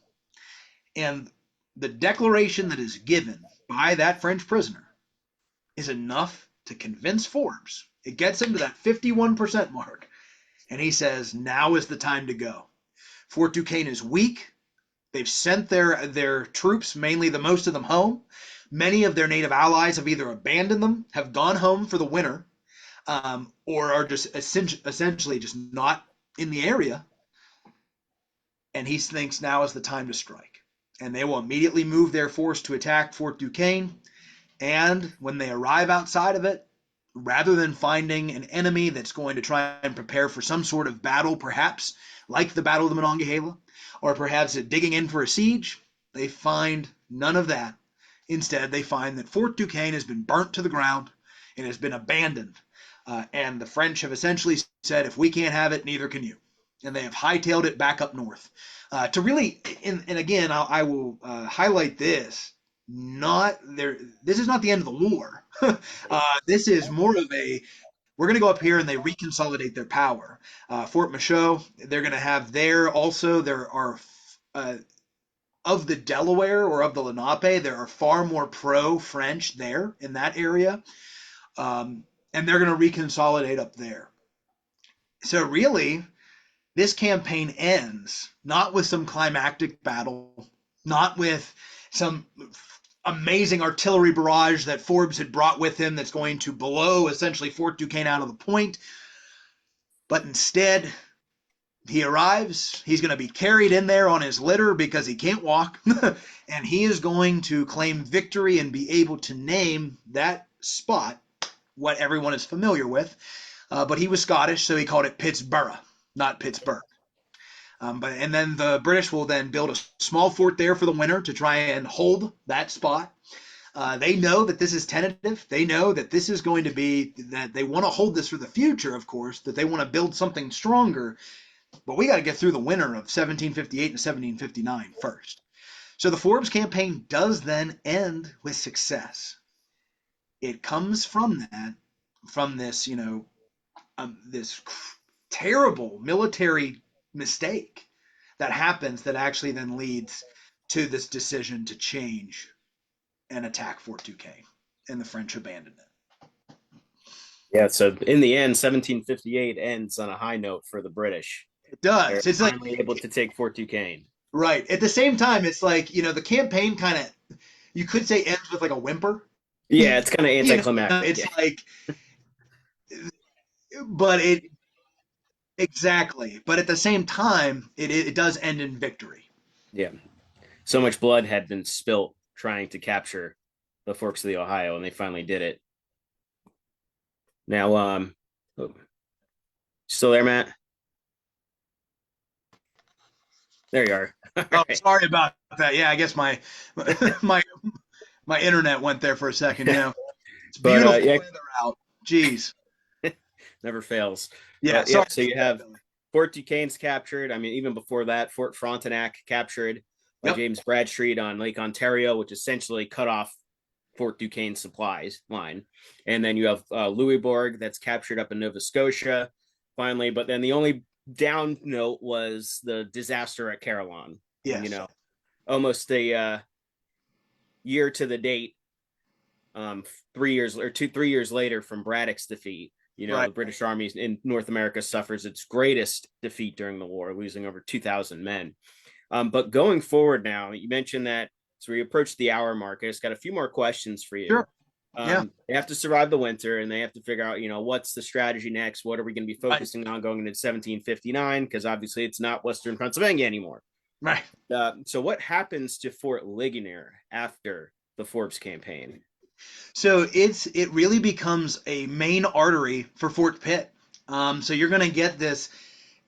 And the declaration that is given by that French prisoner is enough to convince Forbes. It gets him to that 51% mark. And he says, now is the time to go. Fort Duquesne is weak. They've sent their troops, mainly the most of them, home. Many of their native allies have either abandoned them, have gone home for the winter, or are just essentially just not in the area. And he thinks now is the time to strike. And they will immediately move their force to attack Fort Duquesne. And when they arrive outside of it, rather than finding an enemy that's going to try and prepare for some sort of battle, perhaps like the Battle of the Monongahela, or perhaps digging in for a siege, they find none of that. Instead, they find that Fort Duquesne has been burnt to the ground and has been abandoned. And the French have essentially said, if we can't have it, neither can you. And they have hightailed it back up north. To really, and again, I will highlight this. This is not the end of the war. This is more of we're going to go up here and they reconsolidate their power. Fort Michaud, they're going to have there also, there are uh, of the Delaware or of the Lenape, there are far more pro-French there in that area, and they're going to reconsolidate up there. So really, this campaign ends not with some climactic battle, not with some amazing artillery barrage that Forbes had brought with him that's going to blow essentially Fort Duquesne out of the point, but instead he arrives. He's going to be carried in there on his litter because he can't walk, and he is going to claim victory and be able to name that spot what everyone is familiar with. But he was Scottish, so he called it Pittsburgh, not Pittsburgh. And then the British will then build a small fort there for the winter to try and hold that spot. They know that this is tentative. They know that this is going to be, that they want to hold this for the future, of course, that they want to build something stronger. But we got to get through the winter of 1758 and 1759 first. So the Forbes campaign does then end with success. It comes from that, from this, this terrible military mistake that happens that actually then leads to this decision to change and attack Fort Duquesne, and the French abandon it. Yeah, so in the end, 1758 ends on a high note for the British. It does. They're It's like, finally able to take Fort Duquesne. right. At the same time, it's like, the campaign kind of, you could say, ends with like a whimper. Yeah, it's kind of anticlimactic. It's Yeah. like, but it, exactly. But at the same time, it does end in victory. Yeah. So much blood had been spilt trying to capture the Forks of the Ohio, and they finally did it. Now, oh, still there, Matt? There you are. All Oh, right. sorry about that. Yeah, I guess my my my internet went there for a second. It's But beautiful yeah, weather out. Jeez. never fails. Yeah, But yeah, sorry so about you that, have Billy. Fort Duquesne's captured. I mean, even before that, Fort Frontenac captured by Yep. James Bradstreet on Lake Ontario, which essentially cut off Fort Duquesne's supplies line. And then you have Louisbourg that's captured up in Nova Scotia finally. But then the only down note was the disaster at Carillon. And, Yes. almost a year to the date, 3 years or 3 years later from Braddock's defeat, Right. the British Army in North America suffers its greatest defeat during the war, losing over 2,000 men. But going forward now, you mentioned that, so we approach the hour mark. I just got a few more questions for you. Sure. Yeah. They have to survive the winter, and they have to figure out, what's the strategy next? What are we going to be Right. focusing on going into 1759? Because obviously it's not Western Pennsylvania anymore. Right. So what happens to Fort Ligonier after the Forbes campaign? So it really becomes a main artery for Fort Pitt. So you're going to get this.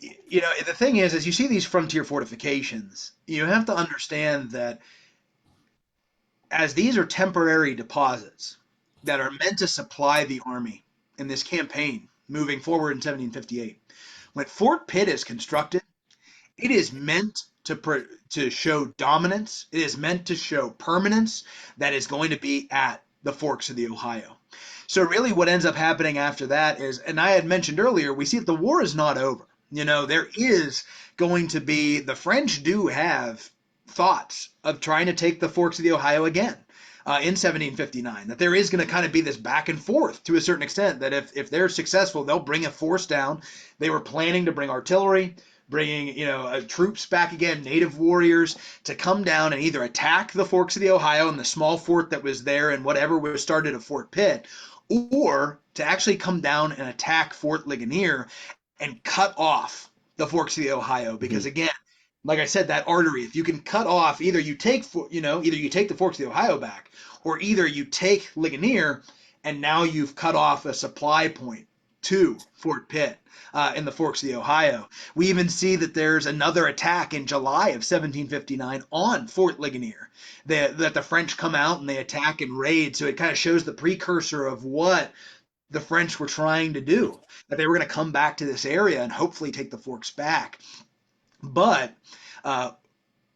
The thing is, as you see these frontier fortifications, you have to understand that as these are temporary deposits that are meant to supply the army in this campaign moving forward in 1758, when Fort Pitt is constructed, it is meant to show dominance. It is meant to show permanence that is going to be at the forks of the Ohio. So really what ends up happening after that is, and I had mentioned earlier, we see that the war is not over. There is going to be, the French do have thoughts of trying to take the forks of the Ohio again in 1759, that there is going to kind of be this back and forth to a certain extent, that if they're successful, they'll bring a force down. They were planning to bring artillery, bringing troops back again, native warriors, to come down and either attack the forks of the Ohio and the small fort that was there and whatever was started at Fort Pitt, or to actually come down and attack Fort Ligonier and cut off the forks of the Ohio. Because again, like I said, that artery, if you can cut off, either you take the forks of the Ohio back, or either you take Ligonier and now you've cut off a supply point to Fort Pitt in the forks of the Ohio. We even see that there's another attack in July of 1759 on Fort Ligonier, that the French come out and they attack and raid. So it kind of shows the precursor of what the French were trying to do, that they were going to come back to this area and hopefully take the forks back. But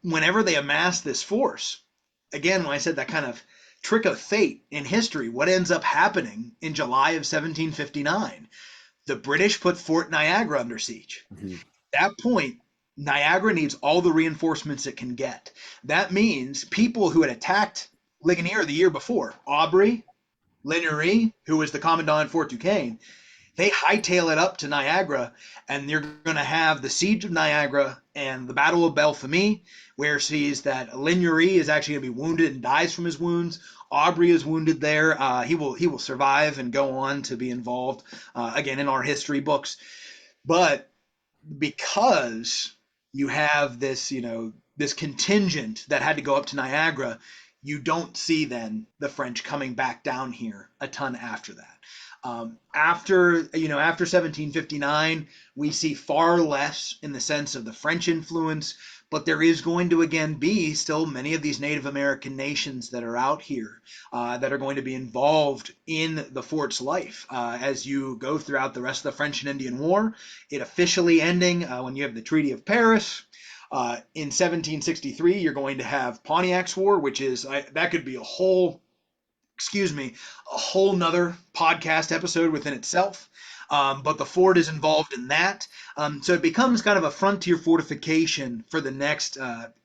whenever they amass this force, again, when I said that kind of trick of fate in history, what ends up happening in July of 1759? The British put Fort Niagara under siege. Mm-hmm. At that point, Niagara needs all the reinforcements it can get. That means people who had attacked Ligonier the year before, Aubry, Ligonier, who was the commandant at Fort Duquesne, they hightail it up to Niagara, and you're going to have the siege of Niagara and the Battle of Belfamy, where sees that Ligonier is actually going to be wounded and dies from his wounds. Aubry is wounded there. He will survive and go on to be involved again in our history books. But because you have this, this contingent that had to go up to Niagara, you don't see then the French coming back down here a ton after that. After 1759, we see far less in the sense of the French influence, but there is going to again be still many of these Native American nations that are out here that are going to be involved in the fort's life as you go throughout the rest of the French and Indian War. It officially ending when you have the Treaty of Paris. In 1763, you're going to have Pontiac's War, which is that could be a whole nother podcast episode within itself. But the fort is involved in that. So it becomes kind of a frontier fortification for the next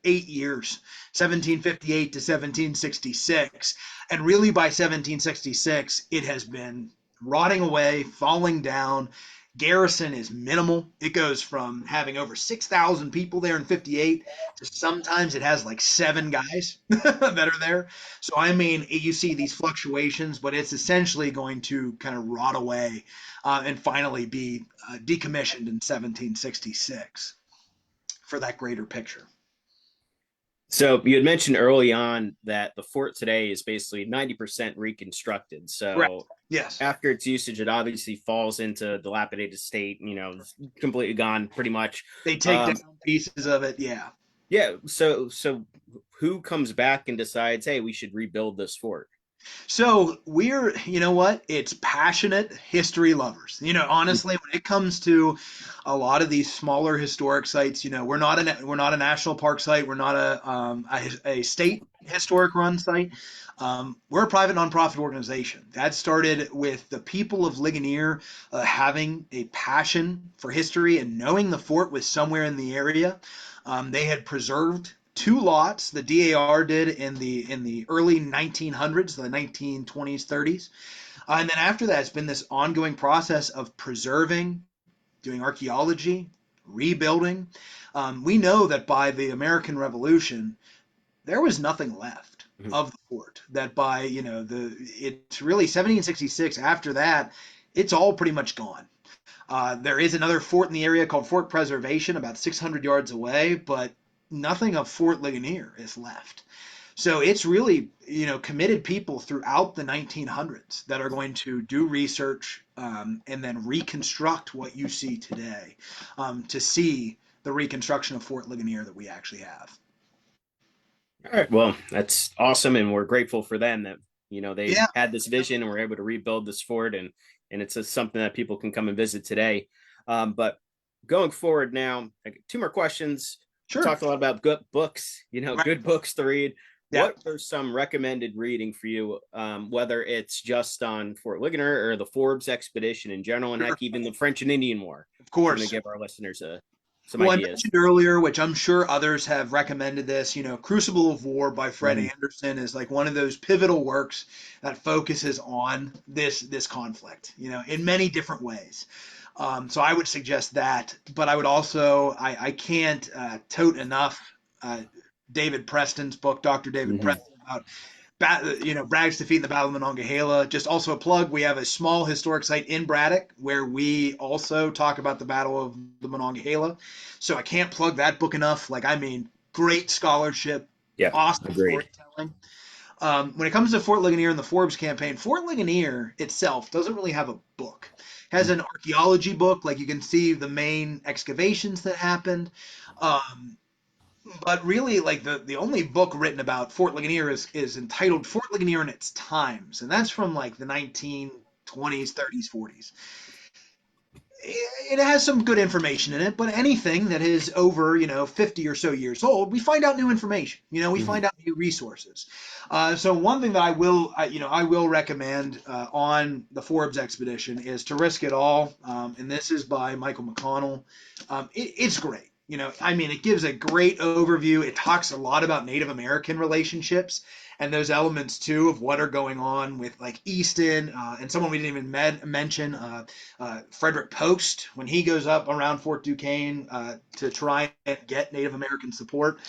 8 years, 1758 to 1766. And really by 1766, it has been rotting away, falling down. Garrison is minimal. It goes from having over 6,000 people there in 58 to sometimes it has like 7 guys that are there. So, I mean, you see these fluctuations, but it's essentially going to kind of rot away and finally be decommissioned in 1766 for that greater picture. So you had mentioned early on that the fort today is basically 90% reconstructed. Correct. So Yes. after its usage, it obviously falls into dilapidated state, completely gone pretty much. They take down pieces of it. Yeah. Yeah. So who comes back and decides, hey, we should rebuild this fort? So you know what? It's passionate history lovers. Honestly, when it comes to a lot of these smaller historic sites, we're not a national park site. We're not a state historic run site. We're a private nonprofit organization that started with the people of Ligonier having a passion for history and knowing the fort was somewhere in the area. They had preserved 2 lots. The DAR did in the early 1900s, the 1920s, 30s, and then after that, it's been this ongoing process of preserving, doing archaeology, rebuilding. We know that by the American Revolution, there was nothing left of the fort. That by it's really 1766. After that, it's all pretty much gone. There is another fort in the area called Fort Preservation, about 600 yards away, but nothing of Fort Ligonier is left. So it's really, committed people throughout the 1900s that are going to do research and then reconstruct what you see today to see the reconstruction of Fort Ligonier that we actually have. All right. Well, that's awesome, and we're grateful for them that they Yeah. had this vision and were able to rebuild this fort, and it's something that people can come and visit today. But going forward now, 2 more questions. Sure. Talked a lot about good books, Right. good books to read. Yeah. What are some recommended reading for you, whether it's just on Fort Ligonier or the Forbes Expedition in general, and Sure. heck, even the French and Indian War? Of course. I'm going to give our listeners some Well, I ideas. mentioned earlier, which I'm sure others have recommended this, Crucible of War by Fred Anderson is like one of those pivotal works that focuses on this conflict, in many different ways. So I would suggest that, but I would also, I can't tote enough David Preston's book, Dr. David Preston, about Bragg's defeat in the Battle of Monongahela. Just also a plug, we have a small historic site in Braddock where we also talk about the Battle of the Monongahela. So I can't plug that book enough. Great scholarship, awesome storytelling. When it comes to Fort Ligonier and the Forbes campaign, Fort Ligonier itself doesn't really have a book. It has an archaeology book, like you can see the main excavations that happened. But really, like the only book written about Fort Ligonier is entitled Fort Ligonier in Its Times, and that's from like the 1920s, 30s, 40s. It has some good information in it, but anything that is over 50 or so years old, we find out new information. We find out new resources. So one thing that I will recommend on the Forbes Expedition is To Risk It All, and this is by Michael McConnell. It's great. You know, I mean, it gives a great overview. It talks a lot about Native American relationships and those elements too of what are going on with like Easton and someone we didn't even mention, Frederick Post, when he goes up around Fort Duquesne to try and get Native American support.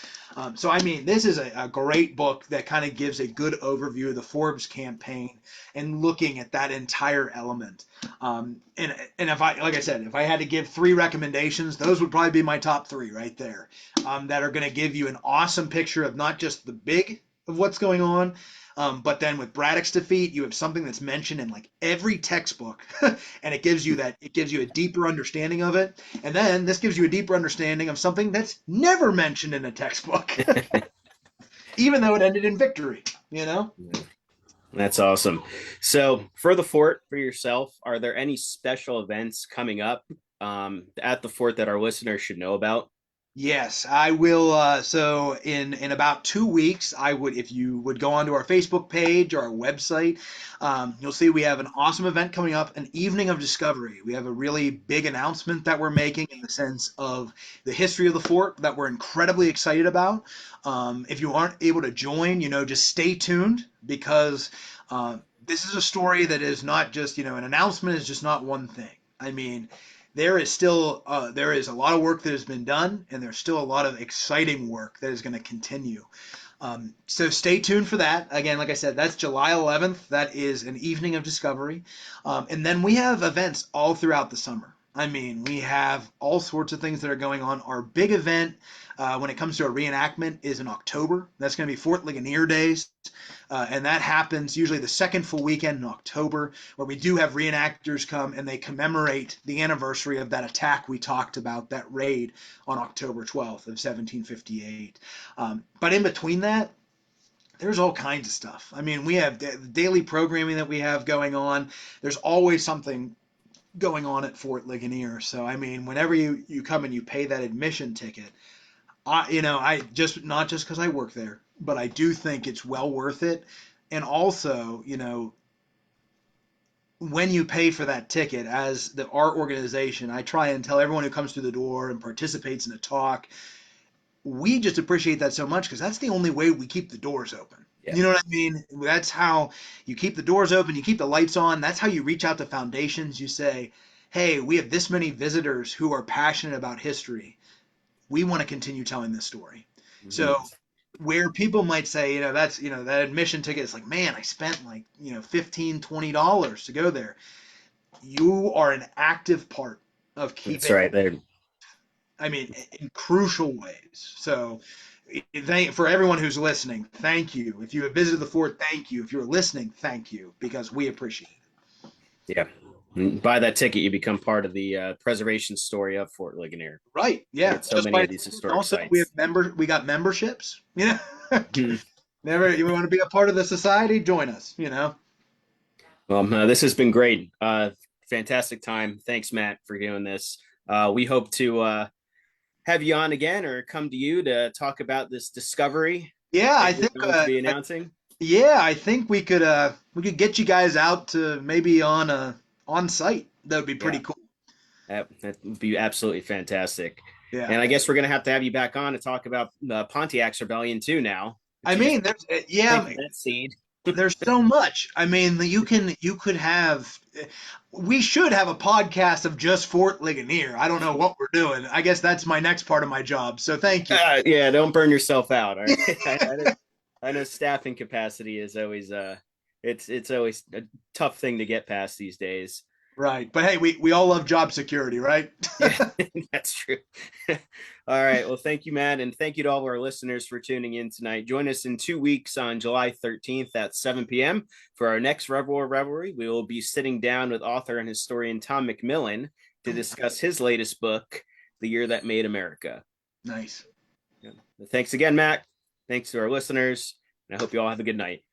So, I mean, this is a great book that kind of gives a good overview of the Forbes campaign and looking at that entire element. And if I, like I said, if I had to give three recommendations, those would probably be my top three right there, that are going to give you an awesome picture of not just the big of what's going on, but then with Braddock's defeat, you have something that's mentioned in like every textbook, and it gives you a deeper understanding of it. And then this gives you a deeper understanding of something that's never mentioned in a textbook, even though it ended in victory. You know. That's awesome. So for the fort, for yourself, are there any special events coming up at the fort that our listeners should know about? Yes, I will. So in about 2 weeks, I would, if you would go onto our Facebook page or our website, you'll see we have an awesome event coming up, an evening of discovery. We have a really big announcement that we're making in the sense of the history of the fort that we're incredibly excited about. If you aren't able to join, just stay tuned because this is a story that is not just, an announcement is just not one thing. I mean, there is a lot of work that has been done, and there's still a lot of exciting work that is going to continue. So stay tuned for that. Again, like I said, that's July 11th. That is an evening of discovery, and then we have events all throughout the summer. I mean, we have all sorts of things that are going on. Our big event, when it comes to a reenactment, is in October. That's going to be Fort Ligonier Days. And that happens usually the second full weekend in October, where we do have reenactors come and they commemorate the anniversary of that attack we talked about, that raid on October 12th of 1758. But in between that, there's all kinds of stuff. I mean, we have daily programming that we have going on. There's always something going on at Fort Ligonier. So, I mean, whenever you come and you pay that admission ticket, I just, not just because I work there, but I do think it's well worth it. And also, when you pay for that ticket as the art organization, I try and tell everyone who comes through the door and participates in a talk, we just appreciate that so much because that's the only way we keep the doors open. Yeah. You know what I mean? That's how you keep the doors open, you keep the lights on. That's how you reach out to foundations. You say, hey, we have this many visitors who are passionate about history. We want to continue telling this story. So Mhm. where people might say, that admission ticket is like, man, I spent like, $15, $20 to go there. You are an active part of That's keeping, right there. I mean, in crucial ways. So for everyone who's listening, thank you. If you have visited the fort, thank you. If you're listening, thank you, because we appreciate it. Yeah. Buy that ticket, you become part of the preservation story of Fort Ligonier. Right. Yeah. At so Just many by of these historic also we have sites. we got memberships, Mhm. Never, you want to be a part of the society, join us. Well, this has been great. Fantastic time. Thanks, Matt, for doing this. We hope to have you on again or come to you to talk about this discovery Yeah, that you're going to be announcing. I think we could get you guys out to maybe on site. That would be pretty Yeah, cool. that would be absolutely fantastic. Yeah. And I guess we're going to have you back on to talk about the Pontiac's Rebellion too now, I that you just mean, planted that seed. there's so much. I mean, you could have we should have a podcast of just Fort Ligonier. I don't know what we're doing. I guess that's my next part of my job. So thank you. Yeah, don't burn yourself out. All right. I know staffing capacity is always it's always a tough thing to get past these days. Right. But hey, we all love job security, right? Yeah, that's true. All right. Well, thank you, Matt. And thank you to all of our listeners for tuning in tonight. Join us in 2 weeks on July 13th at 7 p.m. for our next Rev War Revelry. We will be sitting down with author and historian Tom McMillan to discuss his latest book, The Year That Made America. Nice. Yeah. Thanks again, Matt. Thanks to our listeners. And I hope you all have a good night.